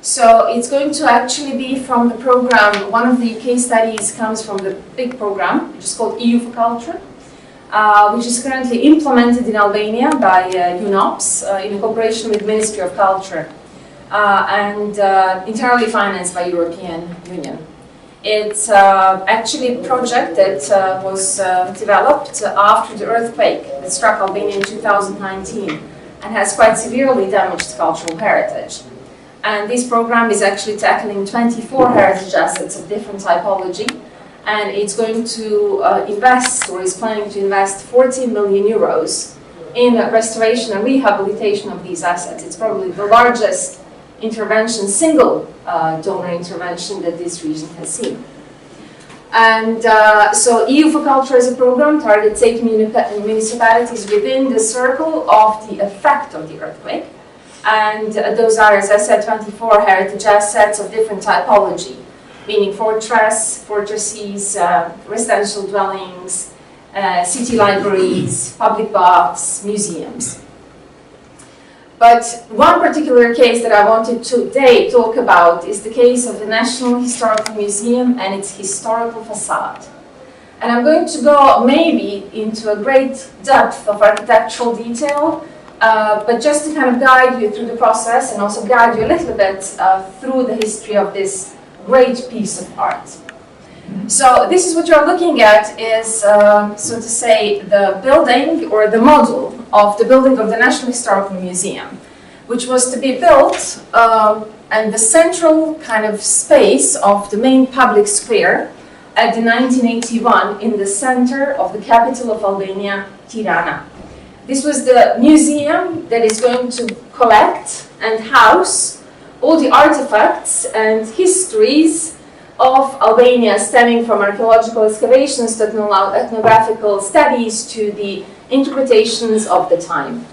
So it's going to actually be from the program, one of the case studies comes from the big program, which is called EU for Culture, which is currently implemented in Albania by UNOPS in cooperation with Ministry of Culture and entirely financed by European Union. It's actually a project that was developed after the earthquake that struck Albania in 2019 and has quite severely damaged cultural heritage. And this program is actually tackling 24 heritage assets of different typology, and it's going to invest, or is planning to invest, 14 million euros in restoration and rehabilitation of these assets. It's probably the largest intervention, single donor intervention that this region has seen. And so EU for Culture as a program targets 8 municipalities within the circle of the effect of the earthquake. And those are, as I said, 24 heritage assets of different typology, meaning fortresses, residential dwellings, city libraries, public baths, museums. But one particular case that I wanted to today talk about is the case of the National Historical Museum and its historical facade. And I'm going to go maybe into a great depth of architectural detail, but just to kind of guide you through the process and also guide you a little bit through the history of this great piece of art. So this is what you're looking at is, so to say, the building or the model of the building of the National Historical Museum, which was to be built and the central kind of space of the main public square at the 1981 in the center of the capital of Albania, Tirana. This was the museum that is going to collect and house all the artifacts and histories of Albania, stemming from archaeological excavations to ethnographical studies to the interpretations of the time.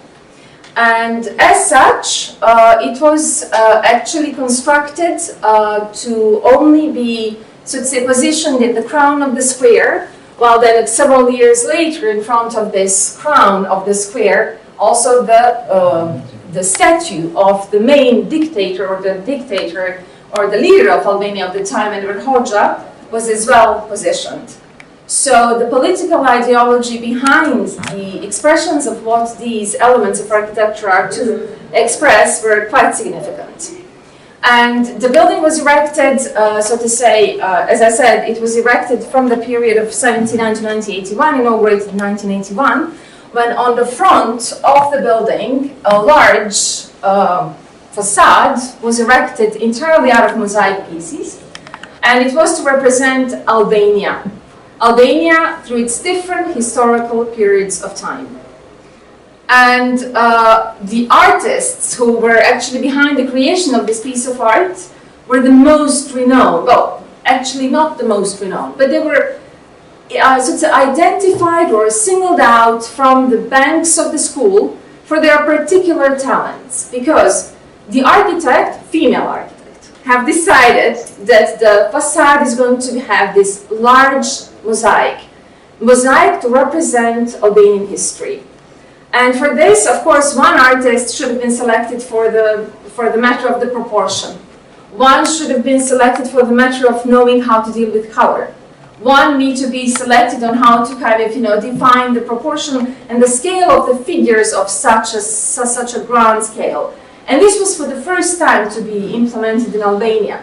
And as such, it was actually constructed to only be, so to say, positioned in the crown of the square, while then several years later, in front of this crown of the square, also the statue of the main dictator or the leader of Albania of the time, Enver Hoxha, was as well positioned. So the political ideology behind the expressions of what these elements of architecture are to express were quite significant. And the building was erected, so to say, as I said, it was erected from the period of 1979 to 1981, inaugurated in 1981, when on the front of the building, a large facade was erected entirely out of mosaic pieces, and it was to represent Albania. Albania through its different historical periods of time. And the artists who were actually behind the creation of this piece of art were the most renowned, well, actually not the most renowned, but they were identified or singled out from the banks of the school for their particular talents, because the architect, female architect, have decided that the facade is going to have this large mosaic to represent Albanian history. And for this, of course, one artist should have been selected for the matter of the proportion. One should have been selected for the matter of knowing how to deal with color. one need to be selected on how to kind of, define the proportion and the scale of the figures of such a grand scale. And this was for the first time to be implemented in Albania.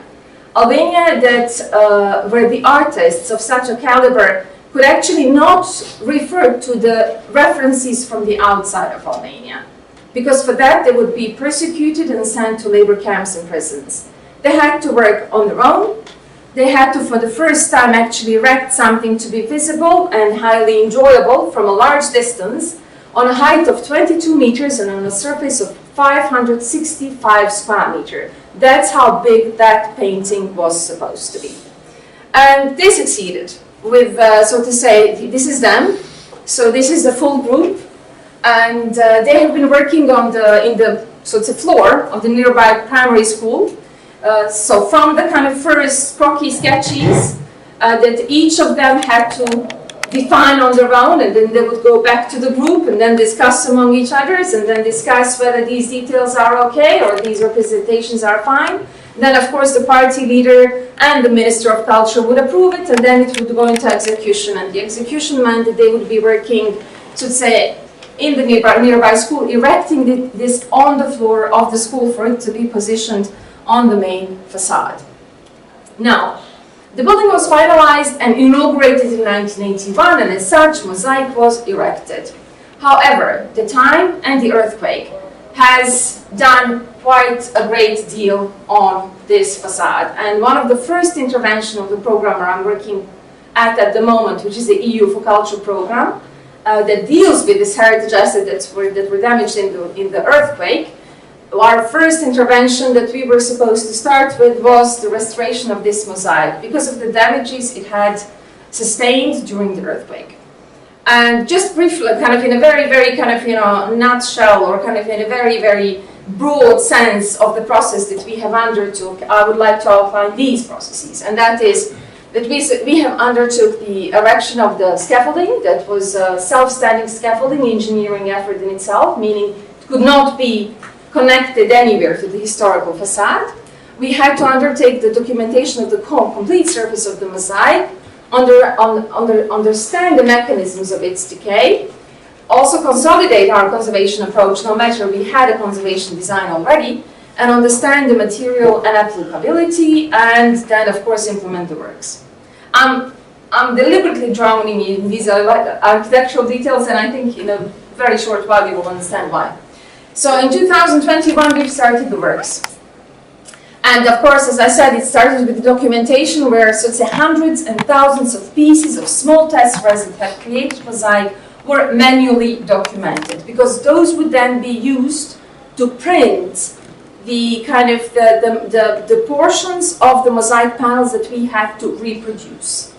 Albania, that where the artists of such a caliber could actually not refer to the references from the outside of Albania, because for that they would be persecuted and sent to labor camps and prisons. They had to work on their own. They had to, for the first time, actually erect something to be visible and highly enjoyable from a large distance on a height of 22 meters and on a surface of 565 square meters. That's how big that painting was supposed to be. And they succeeded with, so to say, this is them. So this is the full group. And they have been working on so it's a floor of the nearby primary school. So from the kind of first croquis sketches that each of them had to define on their own, and then they would go back to the group and then discuss among each others and then discuss whether these details are okay or these representations are fine. Then, of course, the party leader and the Minister of Culture would approve it, and then it would go into execution. And the execution meant that they would be working, so to say, in the nearby school, erecting this on the floor of the school for it to be positioned on the main facade. Now, the building was finalized and inaugurated in 1981, and as such, mosaic was erected. However, the time and the earthquake has done quite a great deal on this facade. And one of the first interventions of the program I'm working at the moment, which is the EU for Culture program, that deals with this heritage assets that were damaged in the earthquake. Our first intervention that we were supposed to start with was the restoration of this mosaic because of the damages it had sustained during the earthquake. And just briefly, kind of in a very, very kind of, nutshell, or kind of in a very, very broad sense of the process that we have undertook, I would like to outline these processes. And that is that we have undertook the erection of the scaffolding. That was a self-standing scaffolding engineering effort in itself, meaning it could not be connected anywhere to the historical facade. We had to undertake the documentation of the complete surface of the mosaic, understand the mechanisms of its decay, also consolidate our conservation approach, no matter we had a conservation design already, and understand the material and applicability, and then, of course, implement the works. I'm deliberately drowning in these architectural details, and I think in a very short while you will understand why. So in 2021, we've started the works. And of course, as I said, it started with the documentation where, so to say, hundreds and thousands of pieces of small test resin that created mosaic were manually documented, because those would then be used to print the kind of the portions of the mosaic panels that we had to reproduce.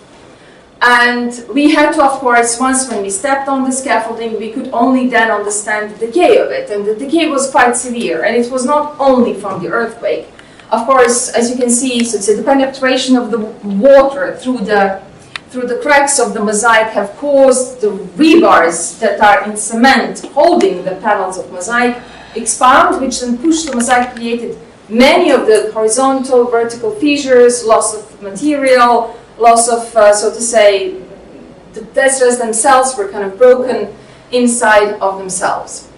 And we had to, of course, once when we stepped on the scaffolding, we could only then understand the decay of it. And the decay was quite severe. And it was not only from the earthquake. Of course, as you can see, so the penetration of the water through the cracks of the mosaic have caused the rebars that are in cement holding the panels of mosaic expand, which then pushed the mosaic, created many of the horizontal, vertical fissures, loss of material, loss of, so to say, the teslas themselves were kind of broken inside of themselves.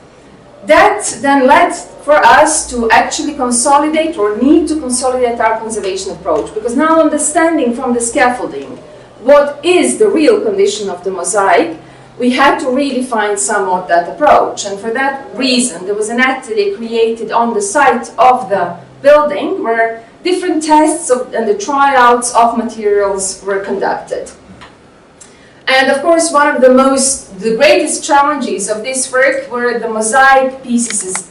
That then led for us to actually consolidate, or need to consolidate, our conservation approach, because now understanding from the scaffolding what is the real condition of the mosaic, we had to redefine somewhat that approach. And for that reason, there was an atelier created on the site of the building where different tests and the tryouts of materials were conducted. And of course, one of the greatest challenges of this work were the mosaic pieces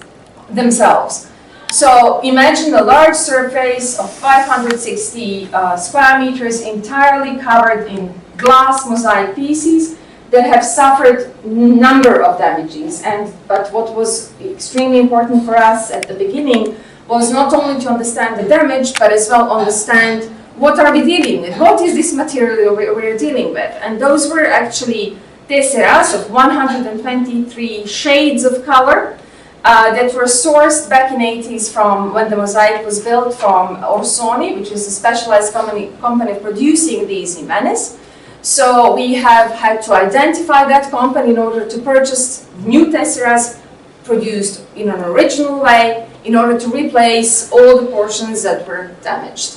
themselves. So imagine a large surface of 560 square meters entirely covered in glass mosaic pieces that have suffered a number of damages. But what was extremely important for us at the beginning was not only to understand the damage, but as well understand what are we dealing with, what is this material we're dealing with. And those were actually tesseras of 123 shades of color that were sourced back in the 80s from when the mosaic was built from Orsoni, which is a specialized company producing these in Venice. So we have had to identify that company in order to purchase new tesseras produced in an original way in order to replace all the portions that were damaged.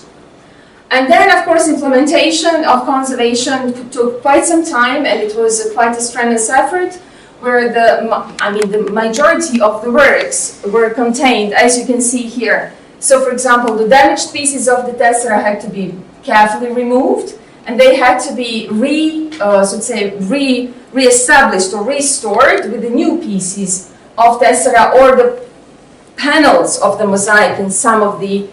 And then, of course, implementation of conservation took quite some time, and it was quite a strenuous effort, where the majority of the works were contained, as you can see here. So, for example, the damaged pieces of the tessera had to be carefully removed, and they had to be re-established or restored with the new pieces of tessera or the panels of the mosaic in some of the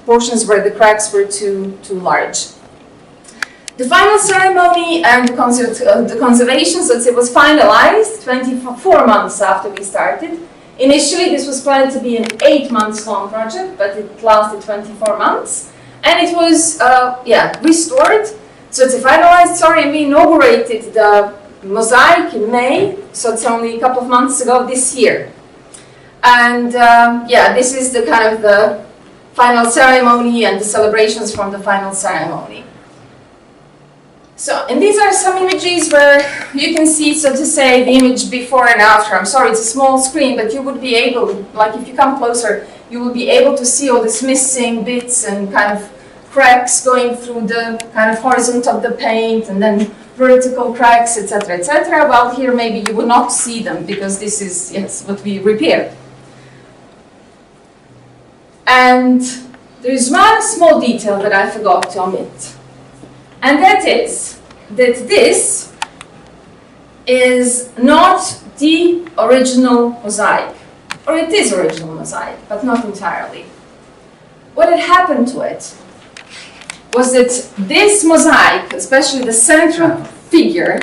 portions where the cracks were too large. The final ceremony and the conservation, so it was finalized 24 months after we started. Initially, this was planned to be an 8 months long project, but it lasted 24 months. And it was, restored. So it's finalized, we inaugurated the mosaic in May, so it's only a couple of months ago this year. And this is the kind of the final ceremony and the celebrations from the final ceremony. So, and these are some images where you can see, so to say, the image before and after. I'm sorry, it's a small screen, but you would be able, like if you come closer, you will be able to see all these missing bits and kind of cracks going through the kind of horizon of the paint and then vertical cracks, etc., etc. Well, here maybe you will not see them because this is, yes, what we repaired. And there is one small detail that I forgot to omit. And that is that this is not the original mosaic. Or it is original mosaic, but not entirely. What had happened to it was that this mosaic, especially the central figure,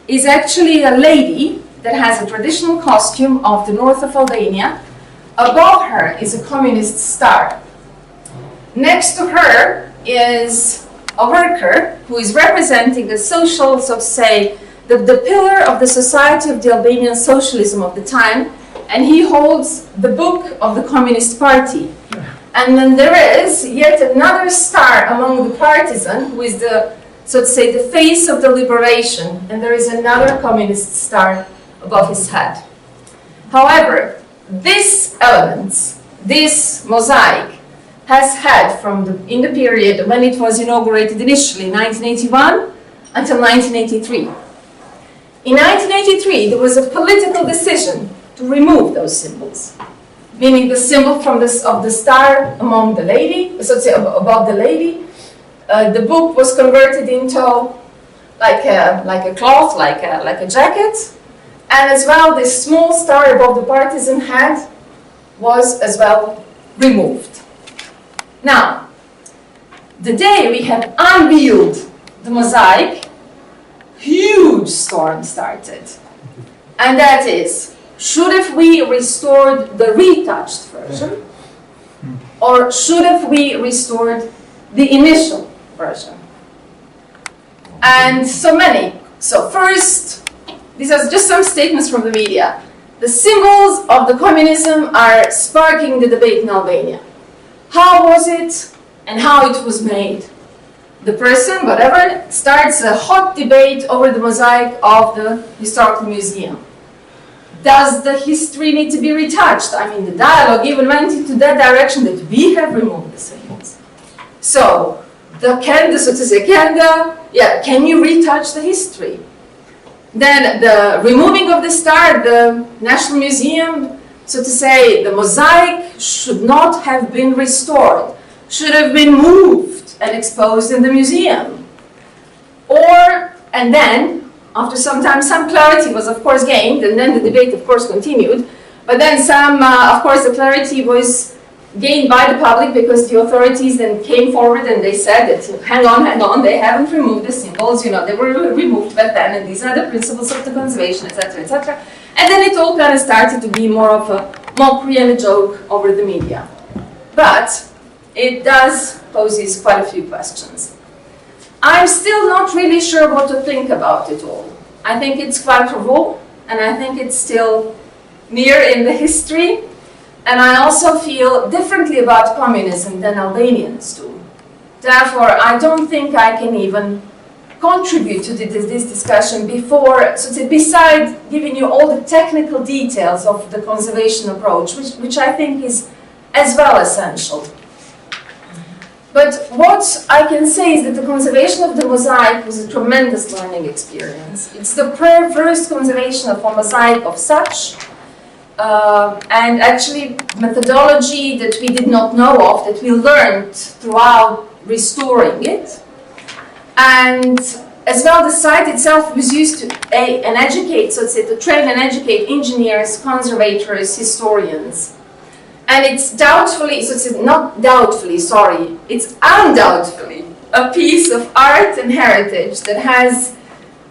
is actually a lady that has a traditional costume of the north of Albania. Above her is a communist star. Next to her is a worker who is representing the social, so to say, the pillar of the society of the Albanian socialism of the time, and he holds the book of the Communist Party. And then there is yet another star among the partisan, who is the, so to say, the face of the liberation, and there is another communist star above his head. However, this element, this mosaic, has had in the period when it was inaugurated initially, 1981, until 1983. In 1983, there was a political decision to remove those symbols, meaning the symbol of the star among the lady, so to say, above the lady. The book was converted into like a cloth, like a jacket, and as well, this small star above the partisan head was as well removed. Now, the day we have unveiled the mosaic, huge storm started. And that is, should have we restored the retouched version, or should have we restored the initial version? And so many. So first, these are just some statements from the media. The symbols of the communism are sparking the debate in Albania. How was it and how it was made? The person, whatever, starts a hot debate over the mosaic of the historical museum. Does the history need to be retouched? I mean, the dialogue even went into that direction that we have removed the symbols. So, can you retouch the history? Then the removing of the star, the National Museum, so to say, the mosaic should not have been restored, should have been moved and exposed in the museum. And then, after some time, some clarity was of course gained, and then the debate of course continued, but then of course the clarity was gained by the public because the authorities then came forward and they said that, hang on, they haven't removed the symbols, they were removed back then, and these are the principles of the conservation, etc., etc. And then it all kind of started to be more of a mockery and a joke over the media. But it does poses quite a few questions. I'm still not really sure what to think about it all. I think it's quite raw, and I think it's still near in the history. And I also feel differently about communism than Albanians do. Therefore, I don't think I can even contribute to this discussion before, so besides giving you all the technical details of the conservation approach, which I think is as well essential. But what I can say is that the conservation of the mosaic was a tremendous learning experience. It's the first conservation of a mosaic of such, and actually methodology that we did not know of, that we learned throughout restoring it. And as well, the site itself was used to to train and educate engineers, conservators, historians. And it's it's undoubtedly a piece of art and heritage that has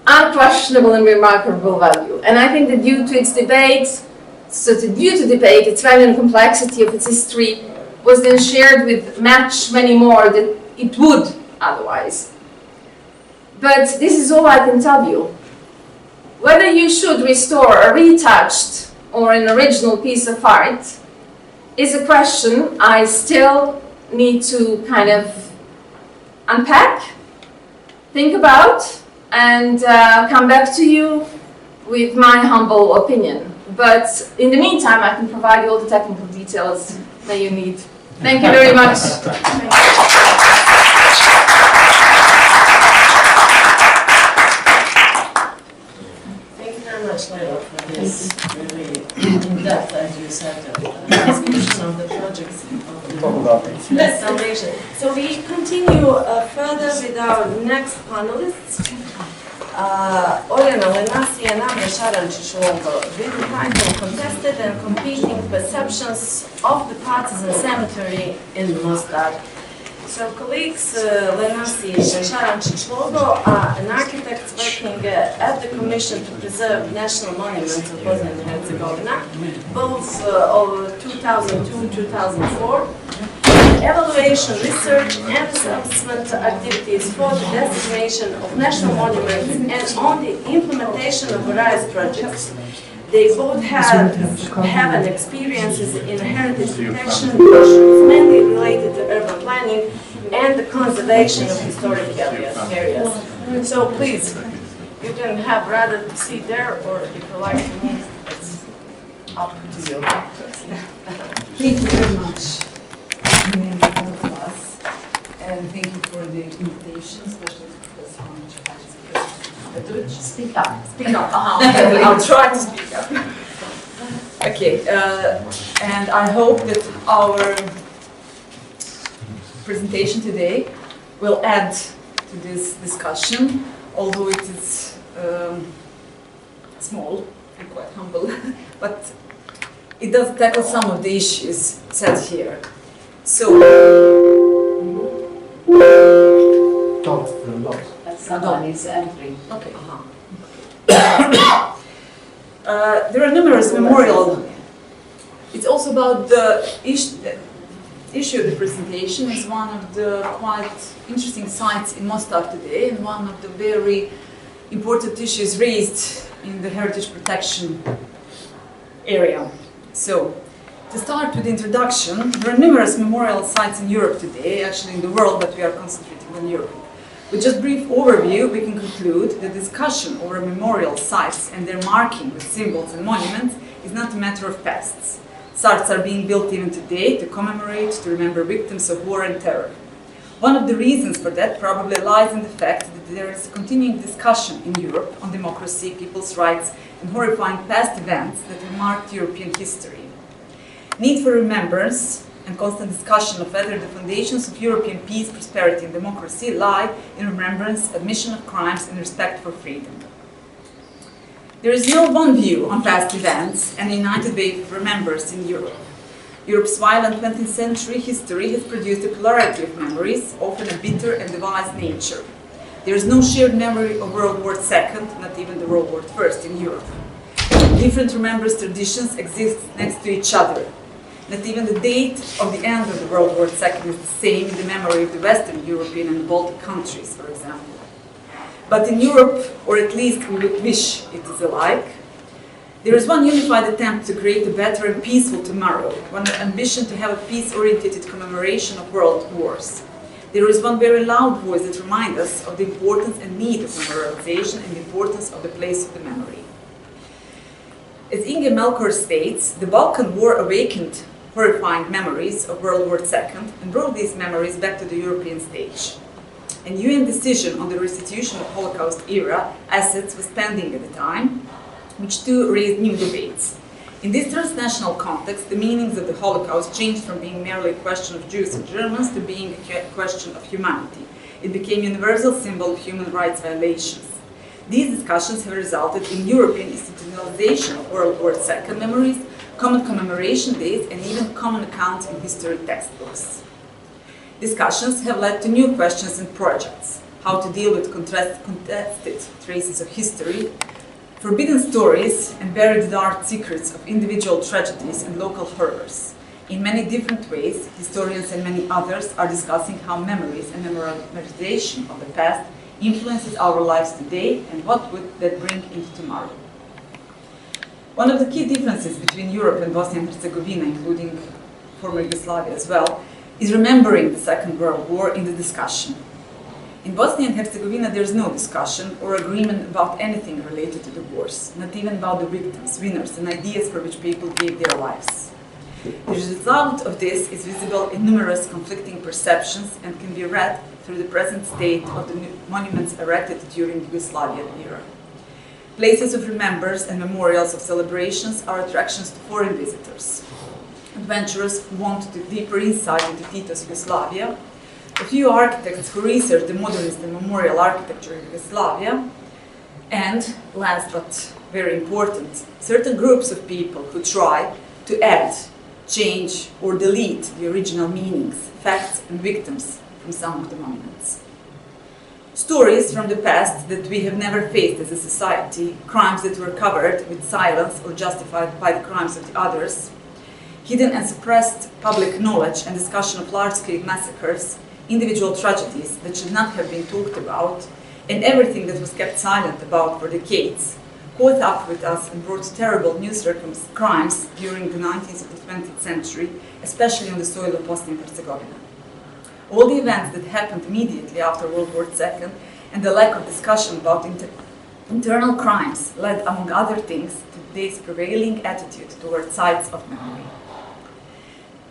unquestionable and remarkable value. And I think that due to debate, its value and complexity of its history was then shared with many more than it would otherwise. But this is all I can tell you. Whether you should restore a retouched or an original piece of art is a question I still need to kind of unpack, think about, and come back to you with my humble opinion. But in the meantime, I can provide you all the technical details that you need. Thank you very much. Thank you very much, Lejla, for this really in-depth, as you said, description of the projects of the installation. So we continue further with our next panelists. Orjana, Lenasi, and Amra, Šarančić with the title Contested and Competing Perceptions of the Partisan Cemetery in Mostar. So colleagues Lenasi and Šarančić are an architect working at the Commission to Preserve National Monuments of Bosnia and Herzegovina, both over 2002-2004. Evaluation, research, and assessment activities for the designation of national monuments and on the implementation of various projects. They both have an experiences in heritage protection, which is mainly related to urban planning and the conservation of historic areas. So please, you can have rather to sit there, or if you like to move, it's up to you. Thank you very much. And thank you for the invitation, especially to Professor Hadžić. Speak up. Speak up. I'll try to speak up. Okay, and I hope that our presentation today will add to this discussion, although it is small and quite humble, but it does tackle some of the issues set here. So, Someone is entering. okay. There are numerous memorial. It's also about the issue of the presentation is one of the quite interesting sites in Mostar today, and one of the very important issues raised in the heritage protection area. So, to start with the introduction, there are numerous memorial sites in Europe today, actually in the world, but we are concentrating on Europe. With just brief overview, we can conclude that discussion over memorial sites and their marking with symbols and monuments is not a matter of pasts. Sites are being built even today to commemorate, to remember victims of war and terror. One of the reasons for that probably lies in the fact that there is a continuing discussion in Europe on democracy, people's rights, and horrifying past events that have marked European history. Need for remembrance and constant discussion of whether the foundations of European peace, prosperity, and democracy lie in remembrance, admission of crimes, and respect for freedom. There is no one view on past events and a united way of remembrance in Europe. Europe's violent 20th century history has produced a plurality of memories, often a bitter and devised nature. There is no shared memory of World War II, not even the World War I in Europe. Different remembrance traditions exist next to each other. Not even the date of the end of the World War II is the same in the memory of the Western European and the Baltic countries, for example. But in Europe, or at least we would wish it is alike, there is one unified attempt to create a better and peaceful tomorrow, one ambition to have a peace-oriented commemoration of world wars. there is one very loud voice that reminds us of the importance and need of memorialization and the importance of the place of the memory. As Inge Melchior states, the Balkan War awakened horrifying memories of World War II and brought these memories back to the European stage. An UN decision on the restitution of Holocaust era assets was pending at the time, which too raised new debates. In this transnational context, the meanings of the Holocaust changed from being merely a question of Jews and Germans to being a question of humanity. It became a universal symbol of human rights violations. These discussions have resulted in European institutionalization of World War II memories, common commemoration days, and even common accounts in history textbooks. Discussions have led to new questions and projects: how to deal with contested traces of history, forbidden stories, and buried dark secrets of individual tragedies and local horrors. In many different ways, historians and many others are discussing how memories and memorization of the past influences our lives today and what would that bring into tomorrow. One of the key differences between Europe and Bosnia and Herzegovina, including former Yugoslavia as well, is remembering the Second World War in the discussion. In Bosnia and Herzegovina, there is no discussion or agreement about anything related to the wars, not even about the victims, winners, and ideas for which people gave their lives. The result of this is visible in numerous conflicting perceptions and can be read through the present state of the monuments erected during the Yugoslavian era. Places of remembrance and memorials of celebrations are attractions to foreign visitors, adventurers who want to deeper insight into Tito's Yugoslavia, a few architects who research the modernist and memorial architecture in Yugoslavia, and, last but very important, certain groups of people who try to add, change, or delete the original meanings, facts, and victims from some of the monuments. Stories from the past that we have never faced as a society, crimes that were covered with silence or justified by the crimes of the others, hidden and suppressed public knowledge and discussion of large-scale massacres, individual tragedies that should not have been talked about, and everything that was kept silent about for decades, caught up with us and brought terrible new crimes during the 19th and the 20th century, especially on the soil of Bosnia and Herzegovina. All the events that happened immediately after World War II and the lack of discussion about internal crimes led, among other things, to today's prevailing attitude toward sites of memory.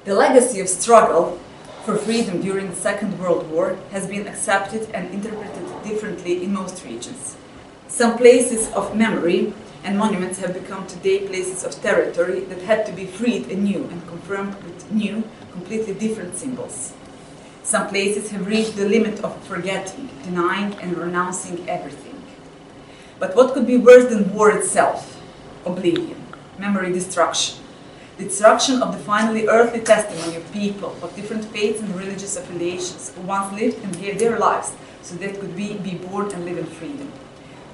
The legacy of struggle for freedom during the Second World War has been accepted and interpreted differently in most regions. Some places of memory and monuments have become today places of territory that had to be freed anew and confirmed with new, completely different symbols. Some places have reached the limit of forgetting, denying, and renouncing everything. But what could be worse than war itself? Oblivion, memory destruction. The destruction of the finally earthly testimony of people of different faiths and religious affiliations who once lived and gave their lives so that could be born and live in freedom.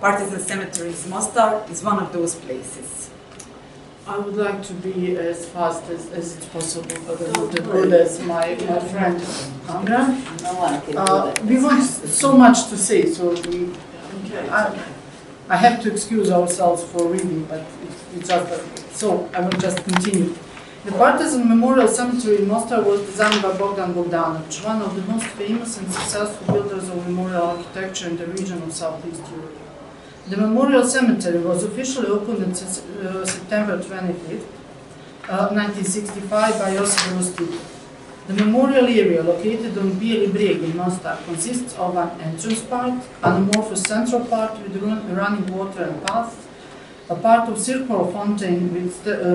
Partisan Cemetery's Mostar is one of those places. I would like to be as fast as it's possible, but I'm not as good as my friend Amra. We want so much to say, so I have to excuse ourselves for reading, but it's just so I will just continue. The Partisan Memorial Cemetery in Mostar was designed by Bogdan Bogdanović, one of the most famous and successful builders of memorial architecture in the region of Southeast Europe. The Memorial Cemetery was officially opened on September 25, 1965 by Josip Broz Tito. The memorial area located on Bijeli Brijeg in Mostar consists of an entrance part, an amorphous central part with running water and paths, a part of circular fountain with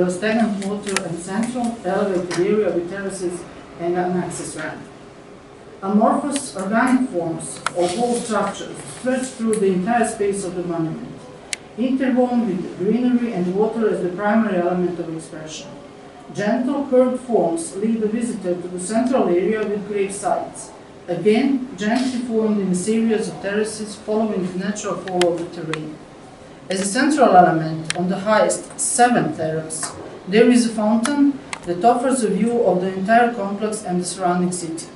stagnant water and central elevated area with terraces and an access ramp. Amorphous organic forms or whole structures stretch through the entire space of the monument, interwoven with greenery and water as the primary element of expression. Gentle curved forms lead the visitor to the central area with grave sites, again gently formed in a series of terraces following the natural fall of the terrain. As a central element on the highest, 7th terrace, there is a fountain that offers a view of the entire complex and the surrounding city.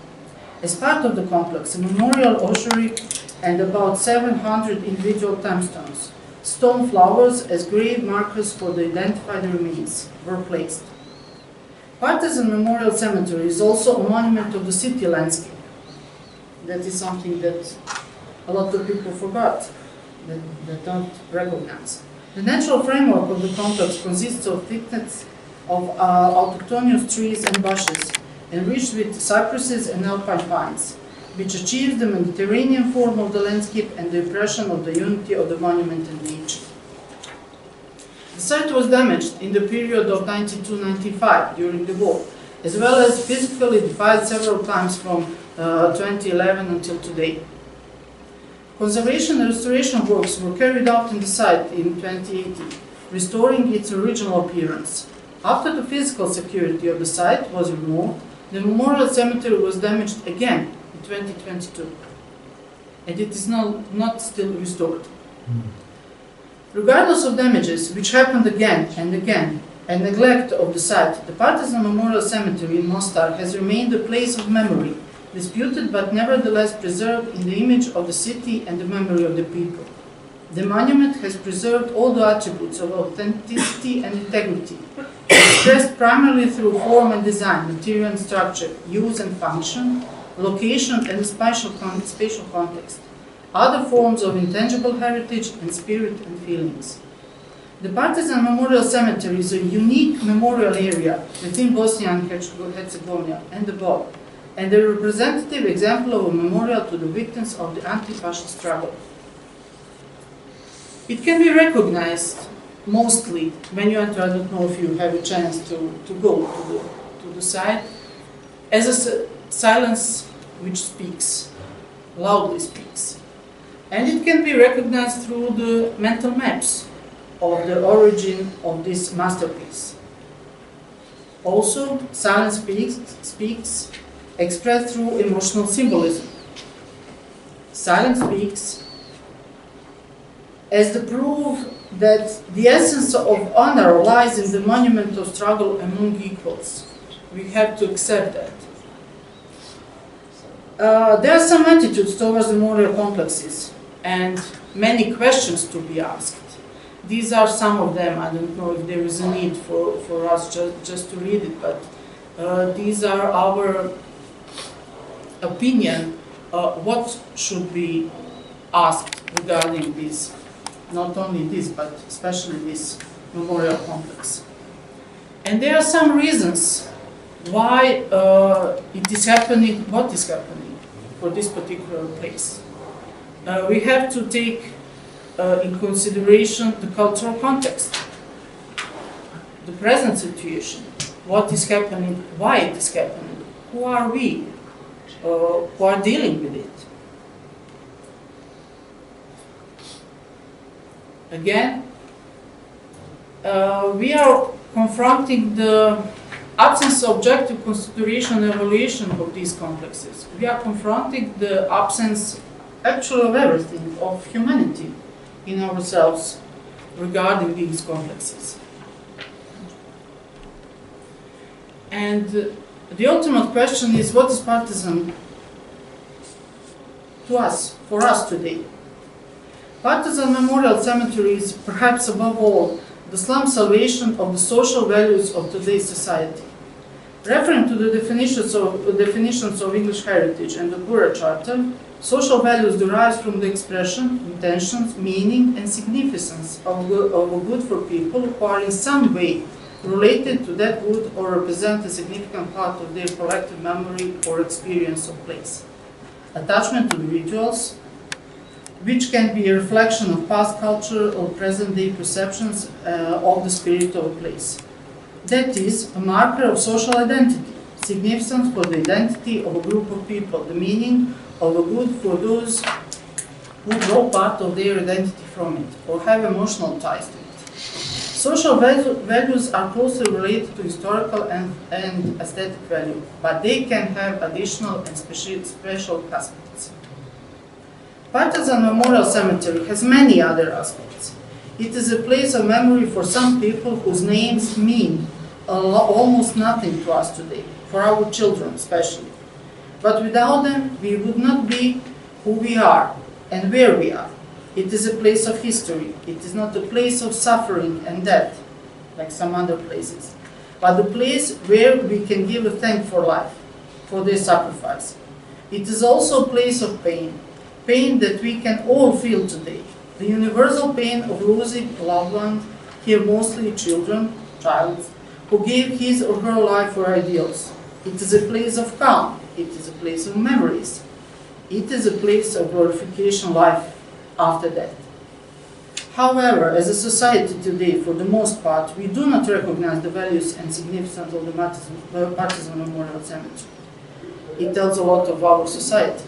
As part of the complex, a memorial ossuary and about 700 individual tombstones, stone flowers as grave markers for the identified remains, were placed. Partisan Memorial Cemetery is also a monument of the city landscape. That is something that a lot of people forgot, that don't recognize. The natural framework of the complex consists of thickets of autochthonous trees and bushes, enriched with cypresses and alpine pines, which achieves the Mediterranean form of the landscape and the impression of the unity of the monument and nature. The site was damaged in the period of 1992-95 during the war, as well as physically defied several times from 2011 until today. Conservation and restoration works were carried out in the site in 2018, restoring its original appearance. After the physical security of the site was removed, the memorial cemetery was damaged again in 2022, and it is not still restored. Regardless of damages, which happened again and again, and neglect of the site, the Partisan Memorial Cemetery in Mostar has remained a place of memory, disputed but nevertheless preserved in the image of the city and the memory of the people. The monument has preserved all the attributes of authenticity and integrity, expressed primarily through form and design, material and structure, use and function, location and spatial context, other forms of intangible heritage and spirit and feelings. The Partisan Memorial Cemetery is a unique memorial area within Bosnia and Herzegovina and abroad, and a representative example of a memorial to the victims of the anti-fascist struggle. It can be recognized mostly when you enter, I don't know if you have a chance to go to the site, as a silence which speaks, loudly speaks. And it can be recognized through the mental maps of the origin of this masterpiece. Also, silence speaks expressed through emotional symbolism. Silence speaks as the proof that the essence of honor lies in the monument of struggle among equals. We have to accept that. There are some attitudes towards memorial complexes and many questions to be asked. These are some of them. I don't know if there is a need for us just to read it, but these are our opinion, what should be asked regarding this, not only this, but especially this memorial complex. And there are some reasons why it is happening, what is happening for this particular place. We have to take in consideration the cultural context, the present situation, what is happening, why it is happening, who are we, who are dealing with it. Again, we are confronting the absence of objective consideration and evaluation of these complexes. We are confronting the absence, actually, of everything, of humanity in ourselves regarding these complexes. And the ultimate question is, what is partisan to us, for us today? Partisan Memorial Cemetery is perhaps above all the slum salvation of the social values of today's society. Referring to the definitions of English heritage and the Bura Charter, social values derive from the expression, intentions, meaning, and significance of a good for people who are in some way related to that good or represent a significant part of their collective memory or experience of place. Attachment to the rituals, which can be a reflection of past culture or present-day perceptions of the spirit of a place. That is, a marker of social identity, significance for the identity of a group of people, the meaning of a good for those who draw part of their identity from it, or have emotional ties to it. Social values are closely related to historical and aesthetic value, but they can have additional and special aspects. Partisan Memorial Cemetery has many other aspects. It is a place of memory for some people whose names mean almost nothing to us today, for our children especially. But without them, we would not be who we are and where we are. It is a place of history. It is not a place of suffering and death, like some other places, but a place where we can give a thank for life, for their sacrifice. It is also a place of pain, pain that we can all feel today. The universal pain of losing a loved one, here mostly children, who gave his or her life for ideals. It is a place of calm. It is a place of memories. It is a place of glorification life after death. However, as a society today, for the most part, we do not recognize the values and significance of the Partisan Memorial Cemetery. It tells a lot of our society.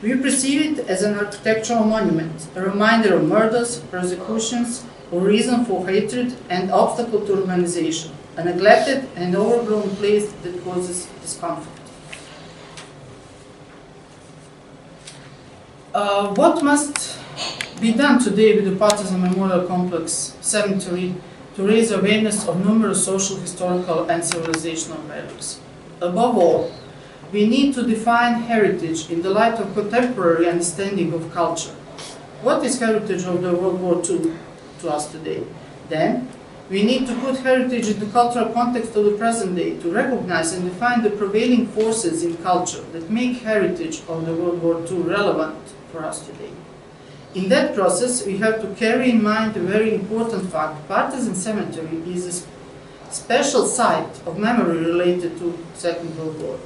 We perceive it as an architectural monument, a reminder of murders, persecutions, or reason for hatred and obstacle to urbanization, a neglected and overgrown place that causes discomfort. What must be done today with the Partisan Memorial Complex Cemetery to raise awareness of numerous social, historical, and civilizational values? Above all, we need to define heritage in the light of contemporary understanding of culture. What is heritage of the World War II to us today? Then, we need to put heritage in the cultural context of the present day to recognize and define the prevailing forces in culture that make heritage of the World War II relevant for us today. In that process, we have to carry in mind a very important fact. Partisan Cemetery is a special site of memory related to Second World War.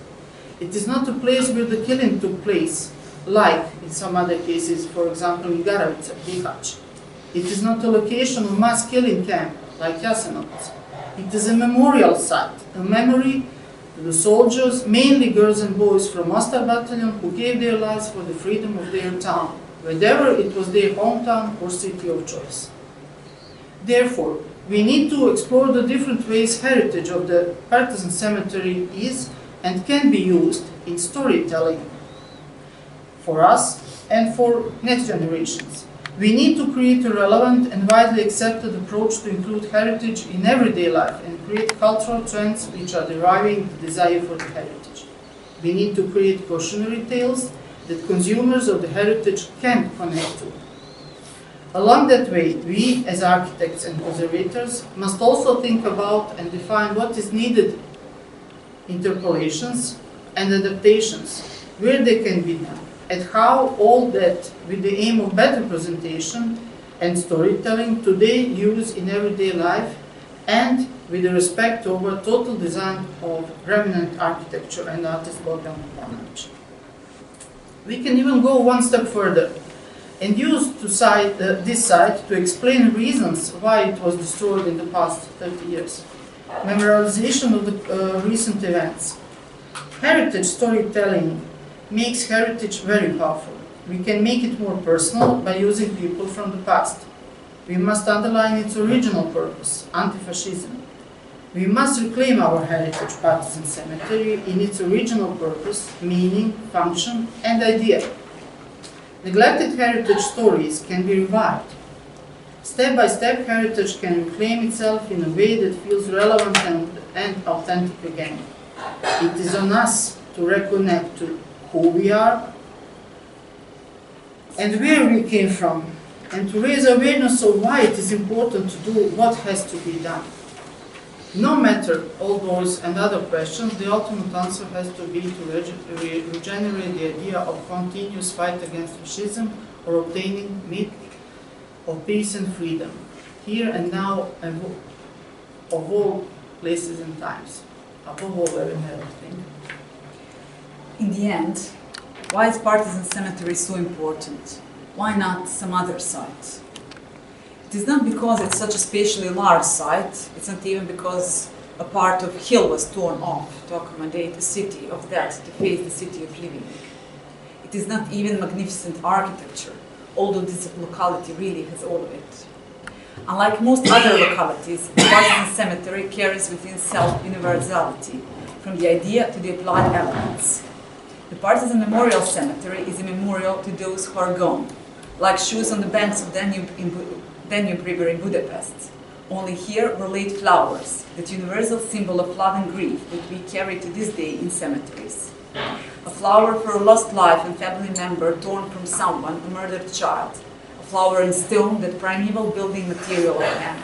It is not a place where the killing took place, like in some other cases, for example, in Garavica, Bihać. It is not a location of mass killing camp, like Jasenovac. It is a memorial site, a memory to the soldiers, mainly girls and boys from Mostar battalion, who gave their lives for the freedom of their town, whether it was their hometown or city of choice. Therefore, we need to explore the different ways heritage of the Partisan Cemetery is and can be used in storytelling for us and for next generations. We need to create a relevant and widely accepted approach to include heritage in everyday life and create cultural trends which are deriving the desire for the heritage. We need to create cautionary tales that consumers of the heritage can connect to. Along that way, we as architects and conservators must also think about and define what is needed, interpolations and adaptations, where they can be done, and how all that with the aim of better presentation and storytelling today used in everyday life and with the respect over total design of remnant architecture and artist Bogdan Bogdanović. We can even go one step further and use this site to explain reasons why it was destroyed in the past 30 years. Memorialization of the recent events. Heritage storytelling makes heritage very powerful. We can make it more personal by using people from the past. We must underline its original purpose, anti-fascism. We must reclaim our heritage Partisan Cemetery in its original purpose, meaning, function, and idea. Neglected heritage stories can be revived. Step by step, heritage can reclaim itself in a way that feels relevant and authentic again. It is on us to reconnect to who we are and where we came from, and to raise awareness of why it is important to do what has to be done. No matter all those and other questions, the ultimate answer has to be to regenerate the idea of continuous fight against fascism or obtaining myth of peace and freedom, here and now, and of all places and times, above all everything. In the end, why is Partisan Cemetery so important? Why not some other site? It is not because it's such a spatially large site, it's not even because a part of hill was torn off to accommodate a city of that to face the city of living. It is not even magnificent architecture, although this locality really has all of it. Unlike most other localities, the Partisan Cemetery carries within itself universality, from the idea to the applied elements. The Partisan Memorial Cemetery is a memorial to those who are gone, like shoes on the banks of Danube River in Budapest. Only here were laid flowers, that universal symbol of love and grief that we carry to this day in cemeteries. A flower for a lost life and family member torn from someone, a murdered child. A flower in stone, that primeval building material of man.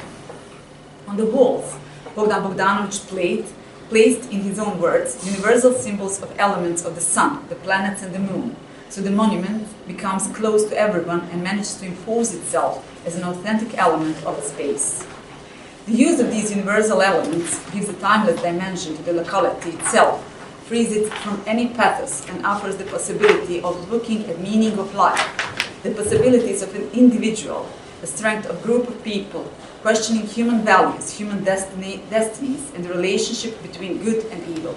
On the walls, Bogdan Bogdanović played placed, in his own words, universal symbols of elements of the sun, the planets and the moon, so the monument becomes close to everyone and manages to impose itself as an authentic element of space. The use of these universal elements gives a timeless dimension to the locality itself, frees it from any pathos, and offers the possibility of looking at meaning of life, the possibilities of an individual, the strength of a group of people, questioning human values, human destinies, and the relationship between good and evil.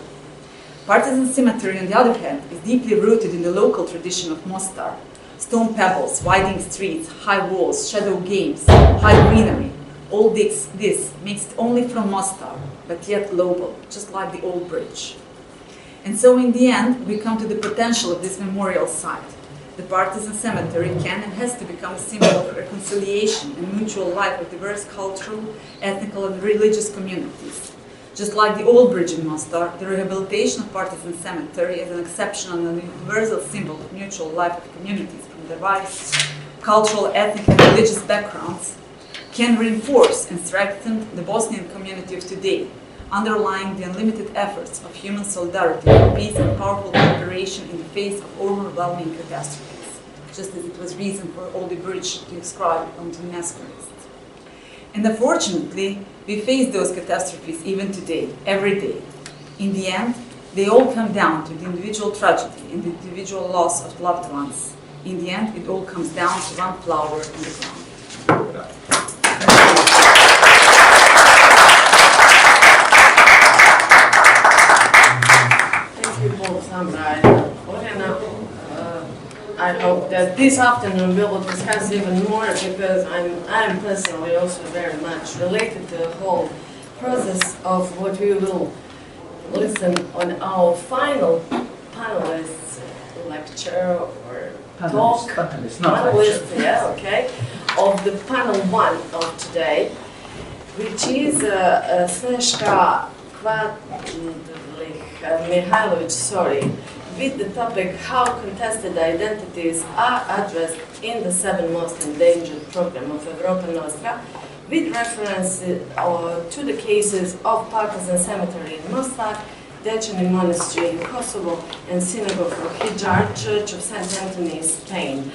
Partisan Cemetery, on the other hand, is deeply rooted in the local tradition of Mostar. Stone pebbles, winding streets, high walls, shadow games, high greenery. All this mixed only from Mostar, but yet global, just like the old bridge. And so in the end, we come to the potential of this memorial site. The Partisan Cemetery can and has to become a symbol of reconciliation and mutual life of diverse cultural, ethnical and religious communities. Just like the old bridge in Mostar, the rehabilitation of Partisan Cemetery as an exceptional and universal symbol of mutual life of communities from diverse cultural, ethnic and religious backgrounds can reinforce and strengthen the Bosnian community of today, underlying the unlimited efforts of human solidarity for peace and powerful cooperation in the face of overwhelming catastrophes, just as it was reason for all the bridge to inscribe on the UNESCO list. And unfortunately, we face those catastrophes even today, every day. In the end, they all come down to the individual tragedy and the individual loss of loved ones. In the end, it all comes down to one flower on the ground. Amra and Orjana. I hope that this afternoon we will discuss even more, because I'm personally also very much related to the whole process of what we will listen on our final panelist lecture or talk. Panelist, yeah, okay, of the panel 1 of today, which is Sneška Quaedvlieg-Mihailović, with the topic how contested identities are addressed in the 7 Most Endangered program of Europa Nostra, with reference to the cases of Partisan Cemetery in Mostar, Dečani Monastery in Kosovo, and Synagogue of Hadžić, Church of St. Anthony, Spain.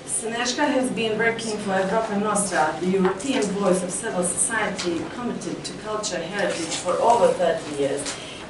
Sneška has been working for Europa Nostra, the European voice of civil society committed to culture heritage, for over 30 years,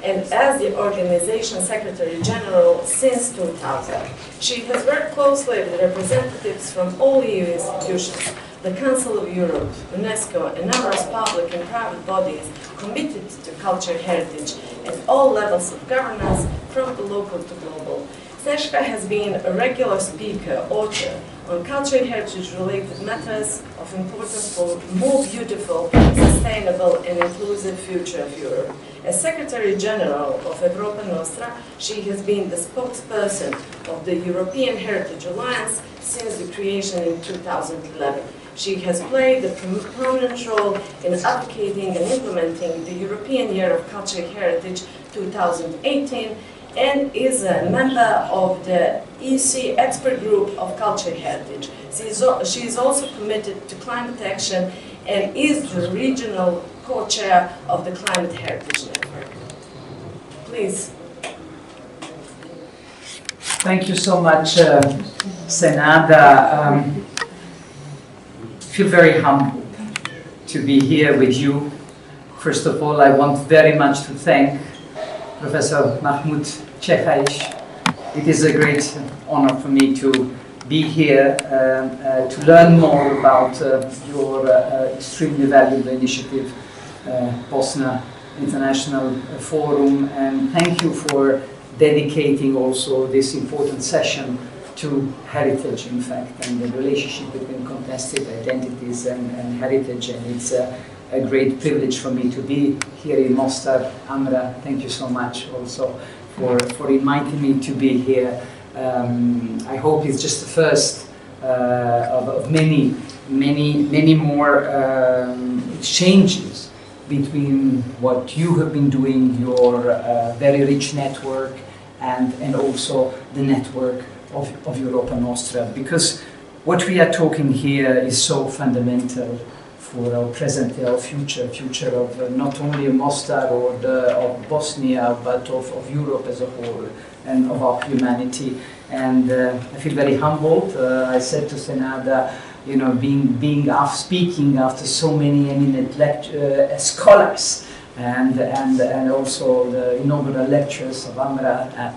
and as the organization Secretary General since 2000. She has worked closely with representatives from all EU institutions, the Council of Europe, UNESCO, and numerous public and private bodies committed to culture heritage at all levels of governance, from the local to global. Sneška has been a regular speaker, author, on cultural heritage-related matters of importance for a more beautiful, sustainable and inclusive future of Europe. As Secretary General of Europa Nostra, she has been the spokesperson of the European Heritage Alliance since the creation in 2011. She has played a prominent role in advocating and implementing the European Year of Cultural Heritage 2018, and is a member of the EC Expert Group of Cultural Heritage. She is also committed to climate action and is the regional co-chair of the Climate Heritage Network. Please. Thank you so much, Senada. I feel very humbled to be here with you. First of all, I want very much to thank Professor Mahmoud Čehajć. It is a great honor for me to be here to learn more about your extremely valuable initiative, Bosnia International Forum, and thank you for dedicating also this important session to heritage, in fact, and the relationship between contested identities and heritage. And it's a great privilege for me to be here in Mostar. Amra, thank you so much also for inviting me to be here. I hope it's just the first of many more exchanges between what you have been doing, your very rich network, and also the network of Europa Nostra, because what we are talking here is so fundamental for our present, our future of not only Mostar or of Bosnia, but of Europe as a whole and of our humanity. And I feel very humbled. I said to Senada, you know, speaking after so many eminent scholars, and also the inaugural lectures of Amra,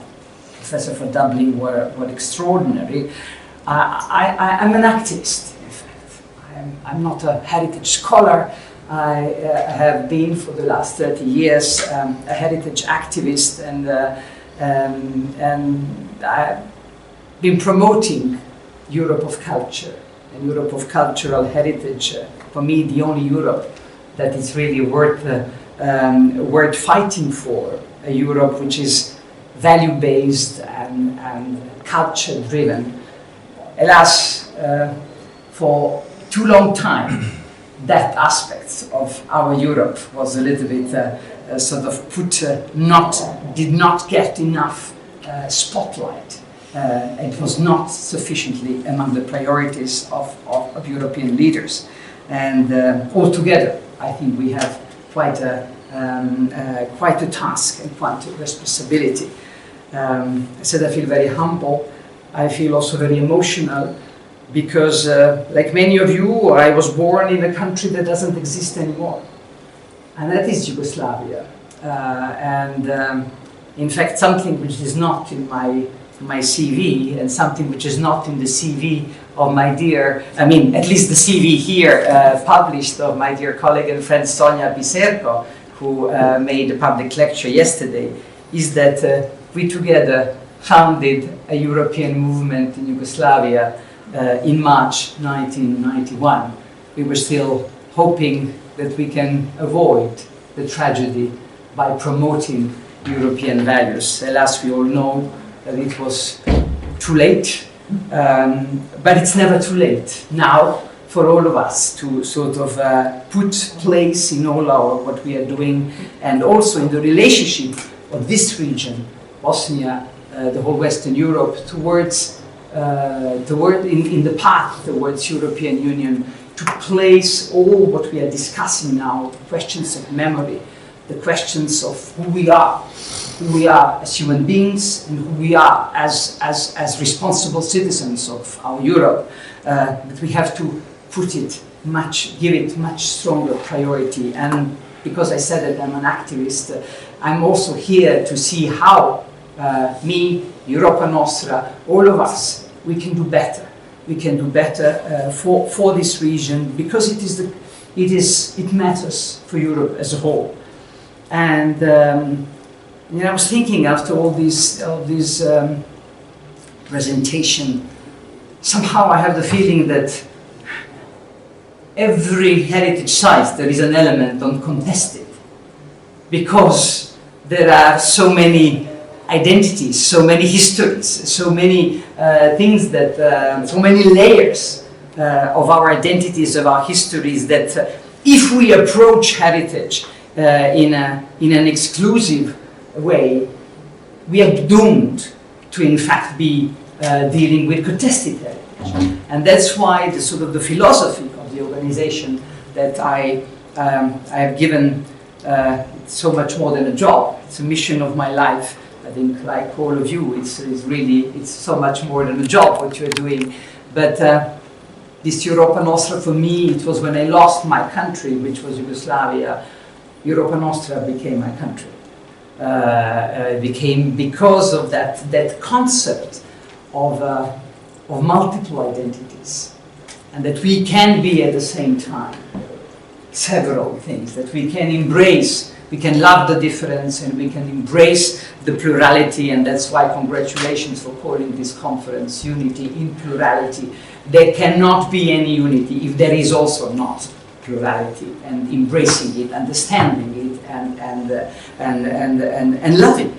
Professor for Dublin, were extraordinary. I'm an activist. I'm not a heritage scholar. I have been for the last 30 years a heritage activist, and I've been promoting Europe of culture and Europe of cultural heritage. For me, the only Europe that is really worth fighting for, a Europe which is value-based and culture-driven. Alas, for too long time, that aspect of our Europe was a little bit sort of did not get enough spotlight. It was not sufficiently among the priorities of European leaders. And altogether, I think we have quite a task and quite a responsibility. I said I feel very humble. I feel also very emotional, because like many of you, I was born in a country that doesn't exist anymore, and that is Yugoslavia. In fact, something which is not in my CV, and something which is not in the CV of my dear, at least the CV here published of my dear colleague and friend Sonja Biserko, who made a public lecture yesterday, is that we together founded a European movement in Yugoslavia in March 1991. We were still hoping that we can avoid the tragedy by promoting European values. Alas, we all know that it was too late, but it's never too late now for all of us to sort of put place in all what we are doing, and also in the relationship of this region, Bosnia, the whole Western Europe, in the path towards European Union, to place all what we are discussing now, the questions of memory, the questions of who we are as human beings, and who we are as responsible citizens of our Europe. But we have to give it much stronger priority. And because I said that I'm an activist, I'm also here to see how me, Europa Nostra, all of us, we can do better. We can do better for this region, because it matters for Europe as a whole. And I was thinking after all this presentation, somehow I have the feeling that every heritage site there is an element uncontested, because there are so many identities, so many histories, so many things that, so many layers of our identities, of our histories, that if we approach heritage in an exclusive way, we are doomed to in fact be dealing with contested heritage. And that's why the sort of the philosophy of the organization that I have given so much more than a job. It's a mission of my life. I think, like all of you, it's so much more than a job what you're doing. But this Europa Nostra, for me, it was when I lost my country, which was Yugoslavia. Europa Nostra became my country. Became because of that concept of multiple identities, and that we can be at the same time several things, that we can embrace. We can love the difference, and we can embrace the plurality, and that's why congratulations for calling this conference Unity in Plurality. There cannot be any unity if there is also not plurality, and embracing it, understanding it, and loving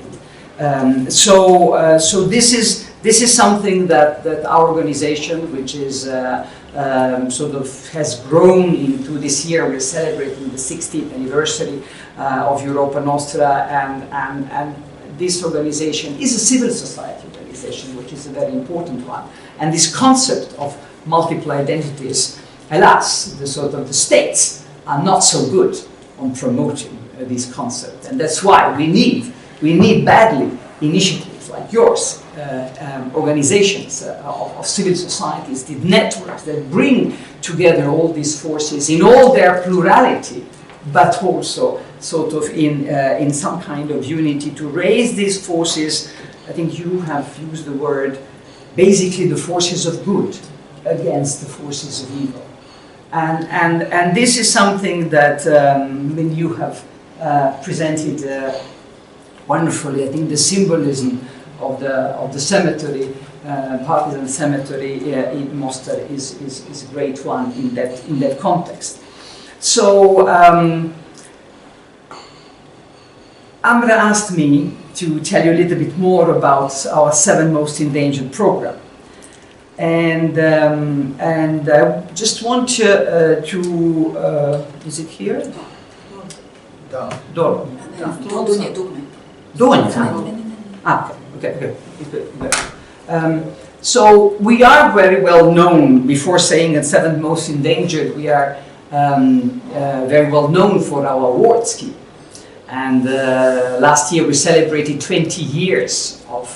it. So this is something that our organization, which is sort of has grown into this year. We're celebrating the 60th anniversary of Europa Nostra, and this organization is a civil society organization, which is a very important one. And this concept of multiple identities, I alas, the sort of the states are not so good on promoting this concept, and that's why we need badly initiatives like yours, organizations of civil societies, the networks that bring together all these forces in all their plurality, but also sort of in some kind of unity to raise these forces. I think you have used the word, basically the forces of good against the forces of evil. And this is something that when you have presented wonderfully, I think the symbolism of the cemetery, Partisan Cemetery in Mostar is a great one in that context. So Amra asked me to tell you a little bit more about our 7 Most Endangered program. And I just want to is it here? Dor. Okay. So we are very well known, before saying that 7 Most Endangered, we are very well known for our award scheme. And last year we celebrated 20 years of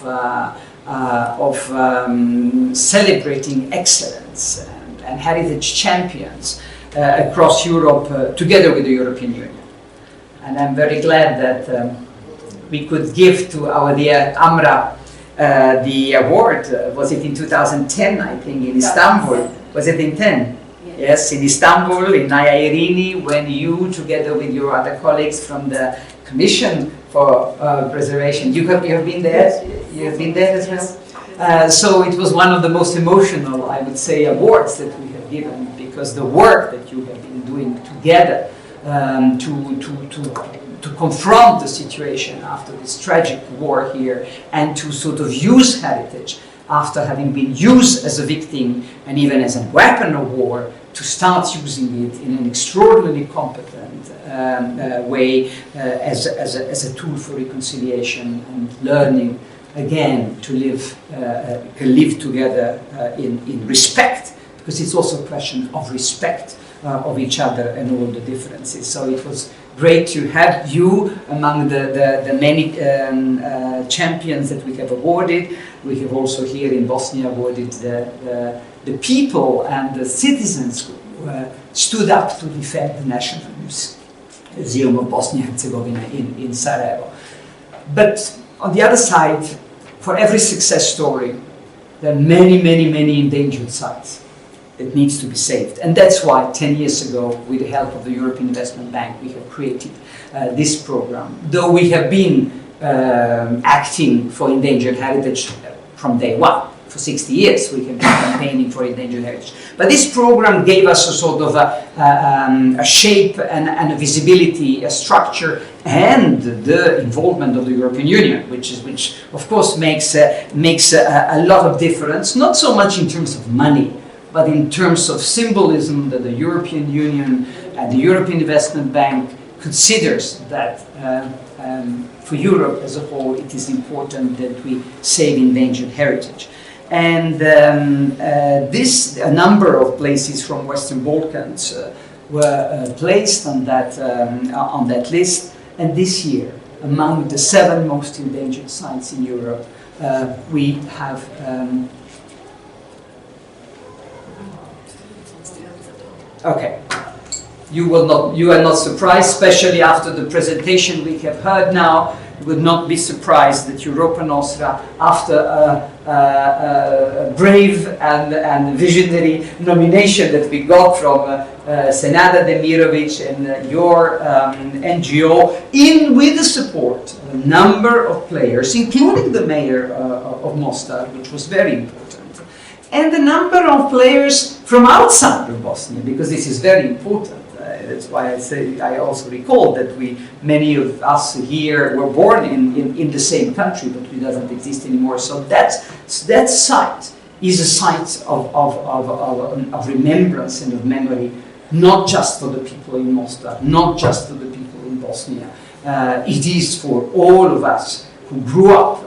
celebrating excellence and heritage champions across Europe together with the European Union. And I'm very glad that we could give to our dear Amra the award. Was it in 2010, I think, in Istanbul? Was it in 10? Yes, in Istanbul, in Naya Irini, when you, together with your other colleagues from the Commission for Preservation, you have been there? Yes. You have been there as well? So it was one of the most emotional, I would say, awards that we have given, because the work that you have been doing together to confront the situation after this tragic war here, and to sort of use heritage after having been used as a victim and even as a weapon of war, to start using it in an extraordinarily competent way as a tool for reconciliation and learning again to live together in respect, because it's also a question of respect of each other and all the differences. So it was great to have you among the many champions that we have awarded. We have also here in Bosnia awarded the people and the citizens who stood up to defend the National Museum of Bosnia and Herzegovina in Sarajevo. But on the other side, for every success story, there are many, many, many endangered sites that needs to be saved. And that's why 10 years ago, with the help of the European Investment Bank, we have created this program. Though we have been acting for endangered heritage from day one. For 60 years, we have been campaigning for endangered heritage. But this program gave us a sort of a shape and a visibility, a structure, and the involvement of the European Union, which of course makes a lot of difference. Not so much in terms of money, but in terms of symbolism, that the European Union and the European Investment Bank considers that for Europe as a whole, it is important that we save endangered heritage. And a number of places from Western Balkans were placed on that list. And this year, among the 7 most endangered sites in Europe, we have okay. You are not surprised, especially after the presentation we have heard now. You would not be surprised that Europa Nostra, after a brave and visionary nomination that we got from Senada, Demirović, and your NGO, with the support of a number of players, including the mayor of Mostar, which was very important, and a number of players from outside of Bosnia, because this is very important. That's why I also recall that many of us here were born in the same country, but it doesn't exist anymore. So that site is a site of remembrance and of memory, not just for the people in Mostar, not just for the people in Bosnia. It is for all of us who grew up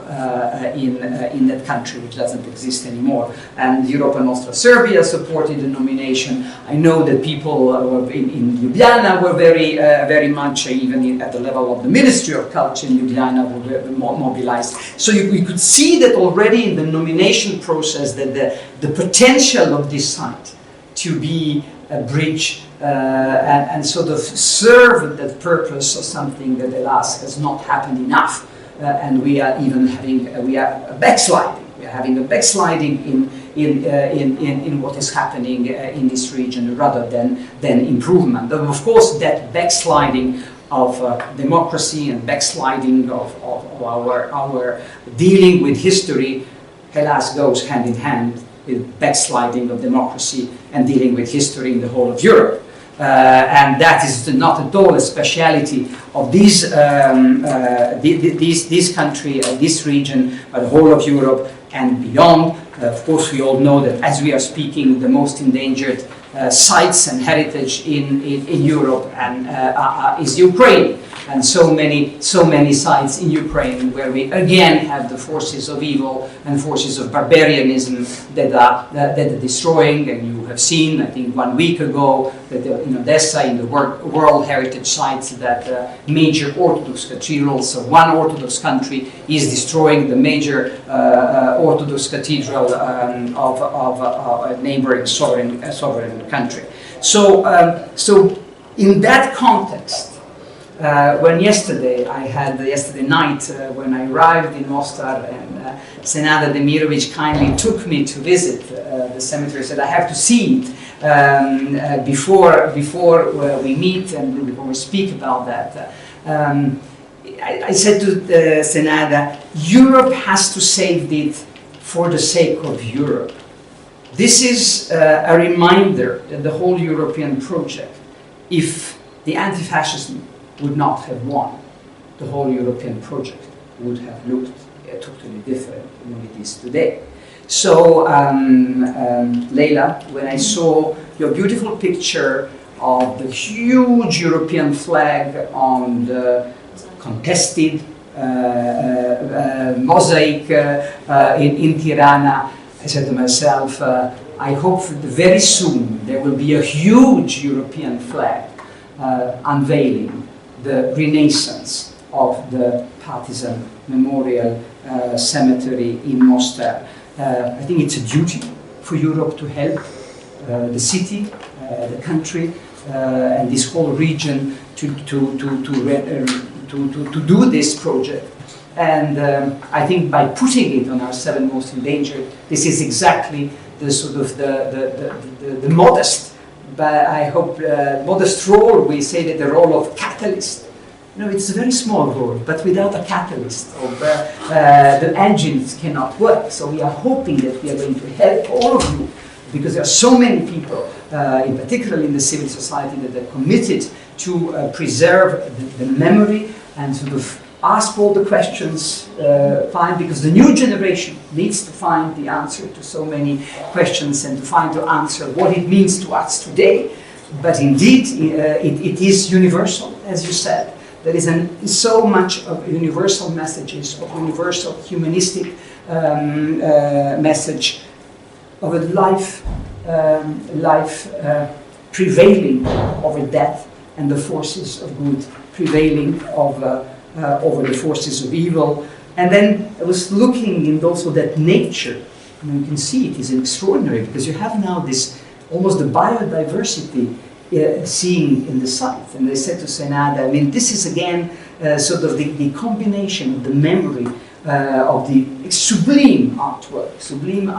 in that country, which doesn't exist anymore. And Europa Nostra Serbia supported the nomination. I know that people in Ljubljana were very much, even at the level of the Ministry of Culture in Ljubljana, were mobilized. So you could see that already in the nomination process, that the potential of this site to be a bridge and sort of serve that purpose of something that, alas, has not happened enough. And we are even having a backsliding. We are having a backsliding in what is happening in this region rather than improvement. And of course, that backsliding of democracy and backsliding of our dealing with history, alas, goes hand in hand with backsliding of democracy and dealing with history in the whole of Europe. And that is not at all a speciality of this country, this region, but the whole of Europe and beyond. Of course, we all know that as we are speaking, the most endangered sites and heritage in Europe is Ukraine. And so many sites in Ukraine where we again have the forces of evil and forces of barbarianism that are destroying. And you have seen, I think 1 week ago, that in Odessa, in the World Heritage Sites, that major Orthodox cathedrals of one Orthodox country is destroying the major Orthodox cathedral of a neighboring sovereign country. So in that context, when yesterday night, when I arrived in Mostar, and Senada Demirović kindly took me to visit the cemetery, said I have to see it before we meet and before we speak about that. I said to Senada, Europe has to save it for the sake of Europe. This is a reminder that the whole European project, if the anti-fascism would not have won, the whole European project would have looked totally different than it is today. So, Lejla, when I saw your beautiful picture of the huge European flag on the contested mosaic in Tirana, I said to myself, I hope that very soon there will be a huge European flag unveiling the renaissance of the Partisan Memorial Cemetery in Mostar. I think it's a duty for Europe to help the city, the country, and this whole region to do this project. And I think by putting it on our 7 most endangered, this is exactly the sort of the modest, but I hope modest role. We say that the role of catalyst. You know, it's a very small role, but without a catalyst, the engines cannot work. So we are hoping that we are going to help all of you, because there are so many people, in particular in the civil society, that are committed to preserve the memory and sort of ask all the questions, because the new generation needs to find the answer to so many questions and to find the answer what it means to us today. But indeed, it is universal, as you said. There is so much of universal messages, of universal humanistic message of a life prevailing over death and the forces of good prevailing over the forces of evil. And then I was looking in also that nature, and you can see it is extraordinary, because you have now this almost the biodiversity seeing in the site. And I said to Senada, I mean, this is again sort of the combination of the memory of the sublime artwork, sublime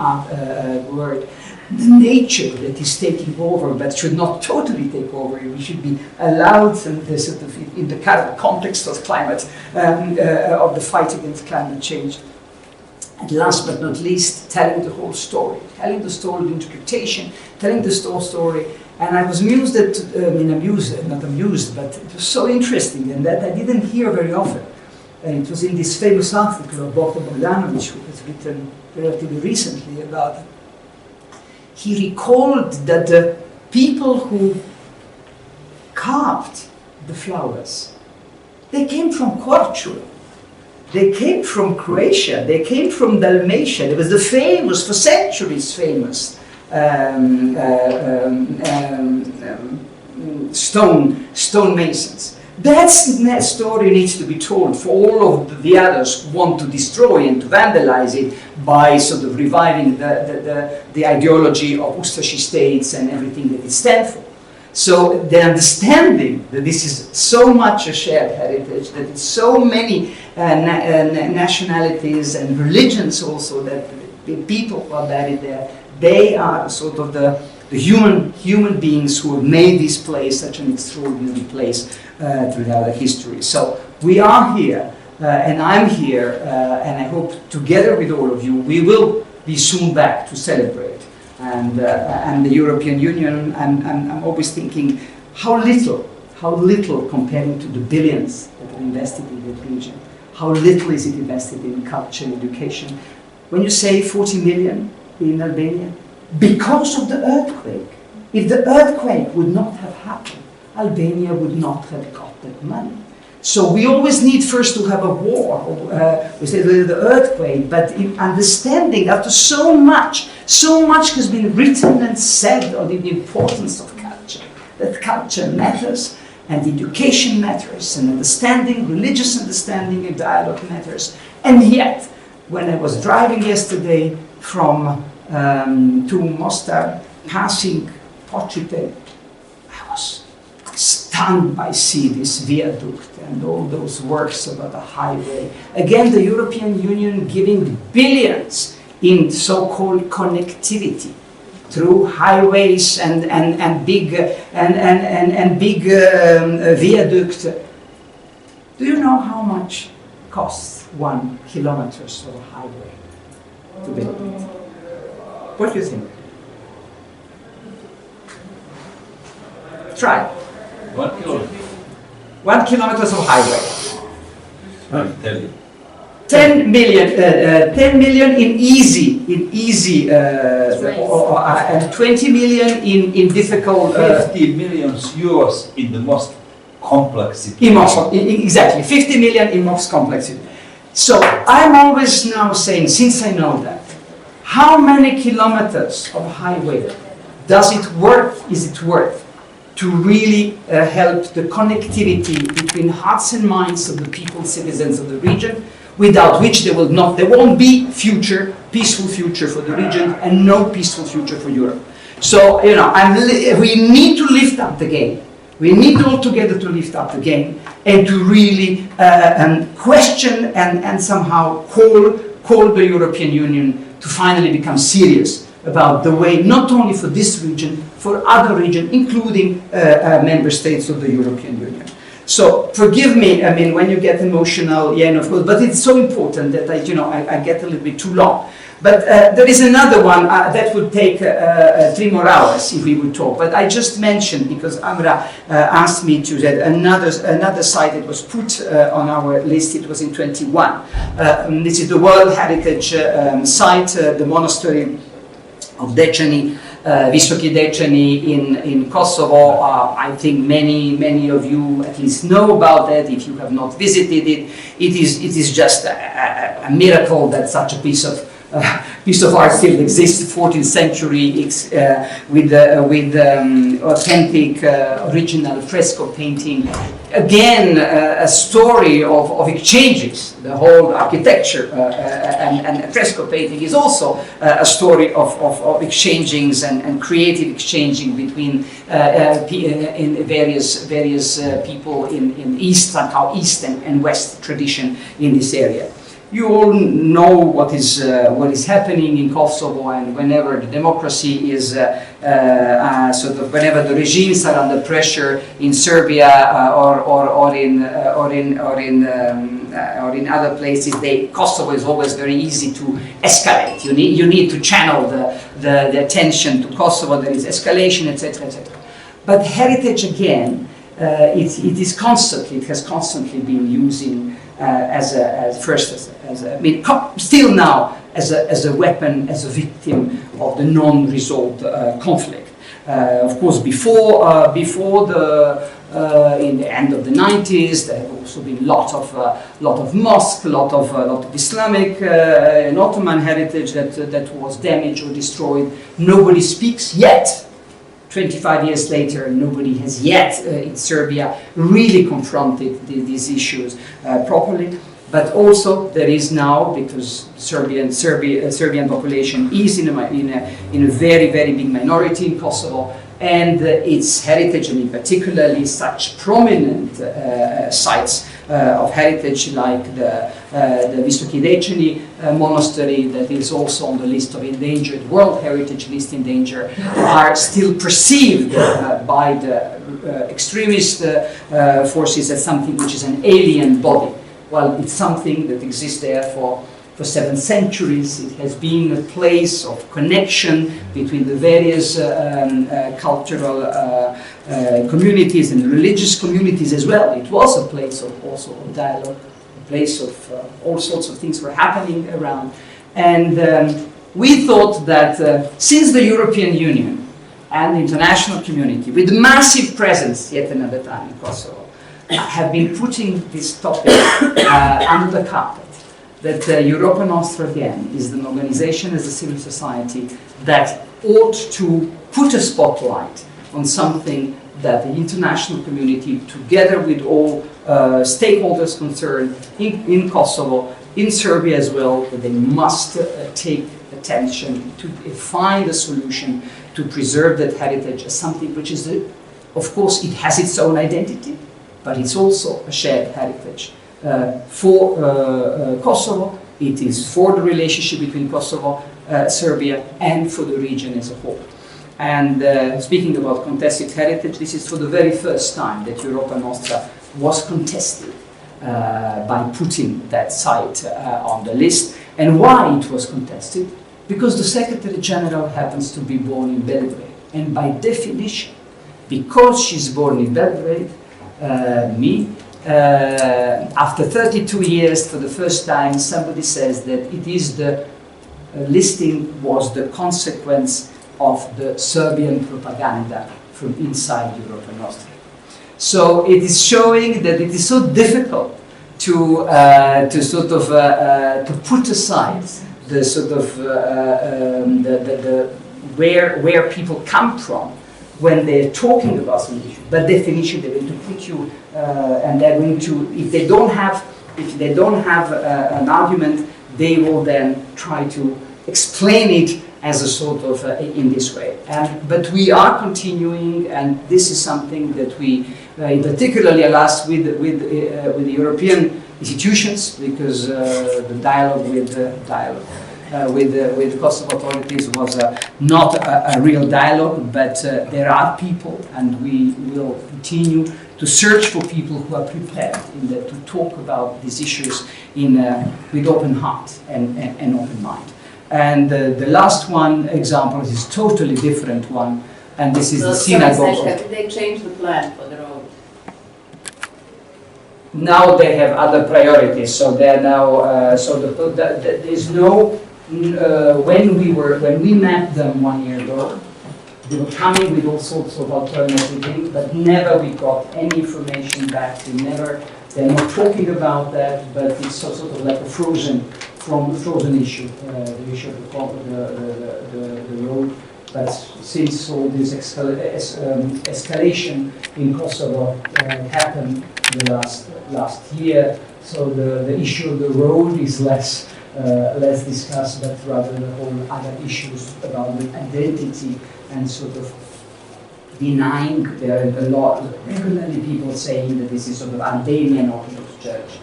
word, the nature that is taking over, but should not totally take over. We should be allowed, and sort of in the current context of climate, of the fight against climate change. And last but not least, telling the whole story, telling the story, the interpretation, telling the story. And I was amused not amused, but it was so interesting, and that I didn't hear very often. And it was in this famous article of Dr. Bogdanović, who has written relatively recently about it. He recalled that the people who carved the flowers, they came from Korčula. they came from Croatia, they came from Dalmatia. There was the famous, for centuries famous, stonemasons. That story needs to be told for all of the others who want to destroy and to vandalize it by sort of reviving the ideology of Ustashi states and everything that it stands for. So the understanding that this is so much a shared heritage, that it's so many nationalities and religions also, that the people who are buried there, they are sort of the human beings who have made this place such an extraordinary place throughout the history. So we are here, and I'm here, and I hope together with all of you, we will be soon back to celebrate. And the European Union, I'm always thinking how little comparing to the billions that are invested in that region, how little is it invested in culture and education. When you say 40 million in Albania, because of the earthquake. If the earthquake would not have happened, Albania would not have got that money. So we always need first to have a war, we say the earthquake, but in understanding after so much has been written and said on the importance of culture, that culture matters, and education matters, and understanding, religious understanding and dialogue matters. And yet, when I was driving yesterday from to Mostar, passing Pochite, I was stunned by seeing this viaduct and all those works about the highway. Again, the European Union giving billions in so-called connectivity through highways and big viaduct. Do you know how much costs 1 kilometer of highway to build it? What do you think? Try. 1 kilometer. 1 kilometer of highway. I'll tell you. 10 million in easy, and 20 million in difficult. 50 million euros in the most complex situation. Exactly, 50 million in most complexity. So I'm always now saying, since I know that, how many kilometers of highway is it worth to really help the connectivity between hearts and minds of the people, citizens of the region, without which there won't be peaceful future for the region, and no peaceful future for Europe. So, we need to lift up the game. We need all together to lift up the game and to really question and somehow call the European Union to finally become serious about the way, not only for this region, for other regions, including member states of the European Union. So forgive me, when you get emotional, of course, but it's so important that I get a little bit too long. But there is another one that would take 3 more hours if we would talk. But I just mentioned, because Amra asked me to, that another site that was put on our list, it was in 21. This is the World Heritage Site, the monastery of Dečani, Visoki Dečani in Kosovo. I think many of you at least know about that. If you have not visited it, it is just a miracle that such a piece of art still exists, 14th century, with authentic original fresco painting. Again, a story of exchanges. The whole architecture and fresco painting is also a story of exchangings and creative exchanging between in various people in East and West tradition in this area. You all know what is happening in Kosovo, and whenever the democracy is whenever the regimes are under pressure in Serbia or in other places, Kosovo is always very easy to escalate. You need to channel the attention to Kosovo. There is escalation, etc., etc. But heritage again, it has constantly been using. Still now as a weapon, as a victim of the non-resolved conflict. Of course, before in the end of the 90s, there was also been a lot of mosque, a lot of Islamic and Ottoman heritage that was damaged or destroyed. Nobody speaks yet. 25 years later, nobody has yet in Serbia really confronted these issues properly. But also there is now, because Serbian population is in a very, very big minority in Kosovo, and its heritage, and in particularly such prominent sites of heritage like the Visoki Dečani Monastery, that is also on the list of endangered, World Heritage List in danger, are still perceived by the extremist forces as something which is an alien body. Well, it's something that exists there for 7 centuries. It has been a place of connection between the various cultural communities and religious communities as well. It was a place of also of dialogue, a place of all sorts of things were happening around. And we thought that since the European Union and the international community, with massive presence yet another time in Kosovo, have been putting this topic under the carpet, that Europa Nostra again is an organization as a civil society that ought to put a spotlight on something that the international community, together with all stakeholders concerned in Kosovo, in Serbia as well, that they must take attention to find a solution to preserve that heritage as something which is, of course, it has its own identity, but it's also a shared heritage. For Kosovo, it is for the relationship between Kosovo, Serbia, and for the region as a whole. And speaking about contested heritage, this is for the very first time that Europa Nostra was contested by putting that site on the list. And why it was contested? Because the Secretary General happens to be born in Belgrade. And by definition, because she's born in Belgrade, after 32 years, for the first time, somebody says that it is the listing was the consequence of the Serbian propaganda from inside Europa Nostra. So it is showing that it is so difficult to put aside the sort of where people come from when they're talking about some issue. By definition, they're going to put you, and they're going to, if they don't have an argument, they will then try to explain it as a sort of in this way. But we are continuing, and this is something that we, in particularly last with the European institutions, because the dialogue with the Kosovo authorities was not a real dialogue, but there are people, and we will continue to search for people who are prepared to talk about these issues with open heart and open mind. And the last one example is a totally different one, and this is the synagogue. Did they change the plan for the road? Now they have other priorities, so they're now there's no. When we met them 1 year ago, they were coming with all sorts of alternative things, but never we got any information back. They're not talking about that, but it's sort of like a frozen issue, the issue of the road. But since all this escalation in Kosovo happened the last year, so the issue of the road is less discussed, but rather the whole other issues about the identity and sort of denying. There are a lot, regularly people saying that this is sort of Albanian Orthodox Church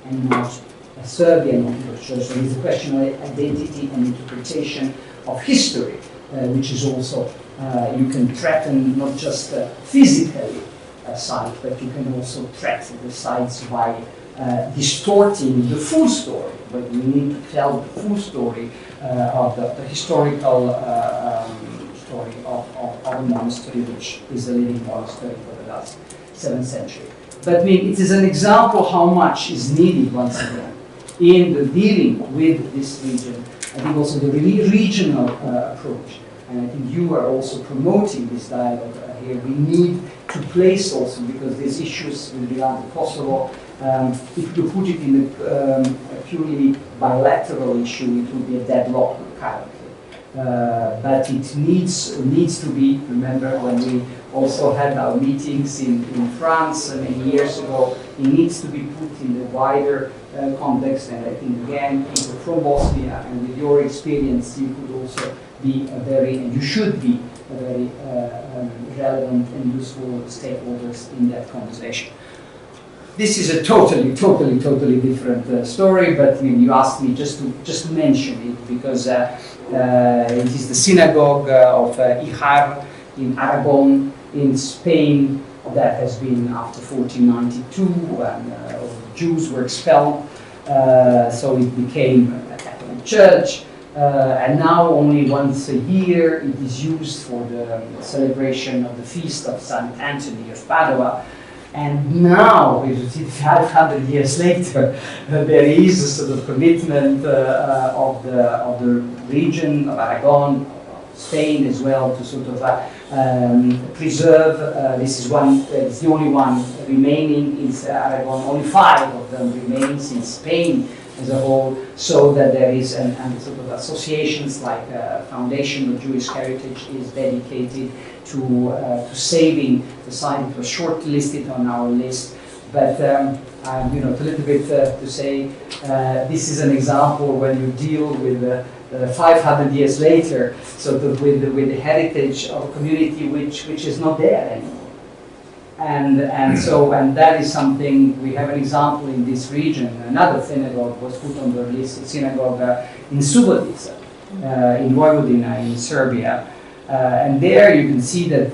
and not a Serbian Orthodox Church. So it's a question of identity and interpretation of history, which is also, you can threaten not just physically a site, but you can also threaten the sites by distorting the full story. But we need to tell the full story of the historical story of a monastery, which is a living monastery for the last 7th century. But I mean, it is an example how much is needed once again in the dealing with this region. I think also the regional approach, and I think you are also promoting this dialogue here. We need to place also, because these issues with regard to Kosovo, if you put it in a purely bilateral issue, it would be a deadlock currently. But it needs to be, remember when we also had our meetings in France many years ago, it needs to be put in the wider context, and I think again, people from Bosnia, and with your experience, you could also be a very, and you should be a very relevant and useful stakeholders in that conversation. This is a totally different story, but I mean, you asked me just to mention it because it is the synagogue of Ijar in Aragon, in Spain, that has been after 1492 when Jews were expelled, so it became a Catholic church, and now only once a year it is used for the celebration of the feast of Saint Anthony of Padua. And now, 500 years later, there is a sort of commitment of the region of Aragon, Spain as well, to sort of preserve. This is one. It's the only one remaining in Aragon. Only 5 of them remains in Spain as a whole. So that there is and sort of associations like Foundation of Jewish Heritage is dedicated to saving the site. It was shortlisted on our list, but you know, a little bit to say this is an example when you deal with 500 years later, sort of with the heritage of a community which is not there anymore. And that is something, we have an example in this region. Another synagogue was put on the list, a synagogue in Subotica, in Vojvodina, in Serbia. And there you can see that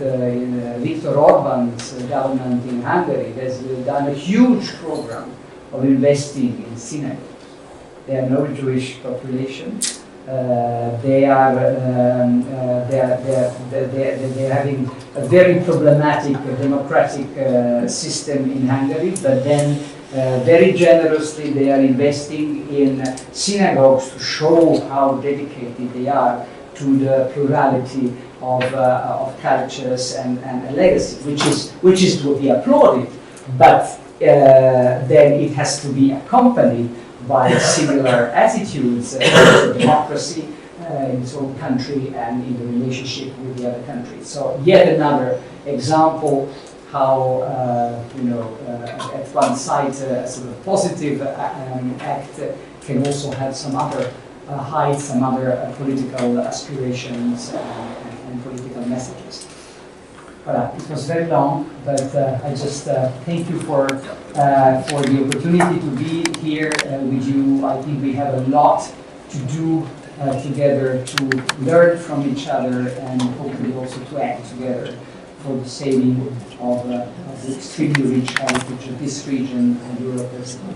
Viktor Orban's government in Hungary has done a huge program of investing in synagogues. There are no Jewish population. They are having a very problematic democratic system in Hungary, but then very generously they are investing in synagogues to show how dedicated they are to the plurality of cultures and legacy, which is to be applauded, but then it has to be accompanied by similar attitudes to democracy in its own country and in the relationship with the other countries. So yet another example how at one side a sort of positive act can also have some other hide some other political aspirations and political messages. It was very long, but I just thank you for the opportunity to be here with you. I think we have a lot to do together, to learn from each other, and hopefully also to act together for the saving of the extremely rich heritage of this region and Europe as well.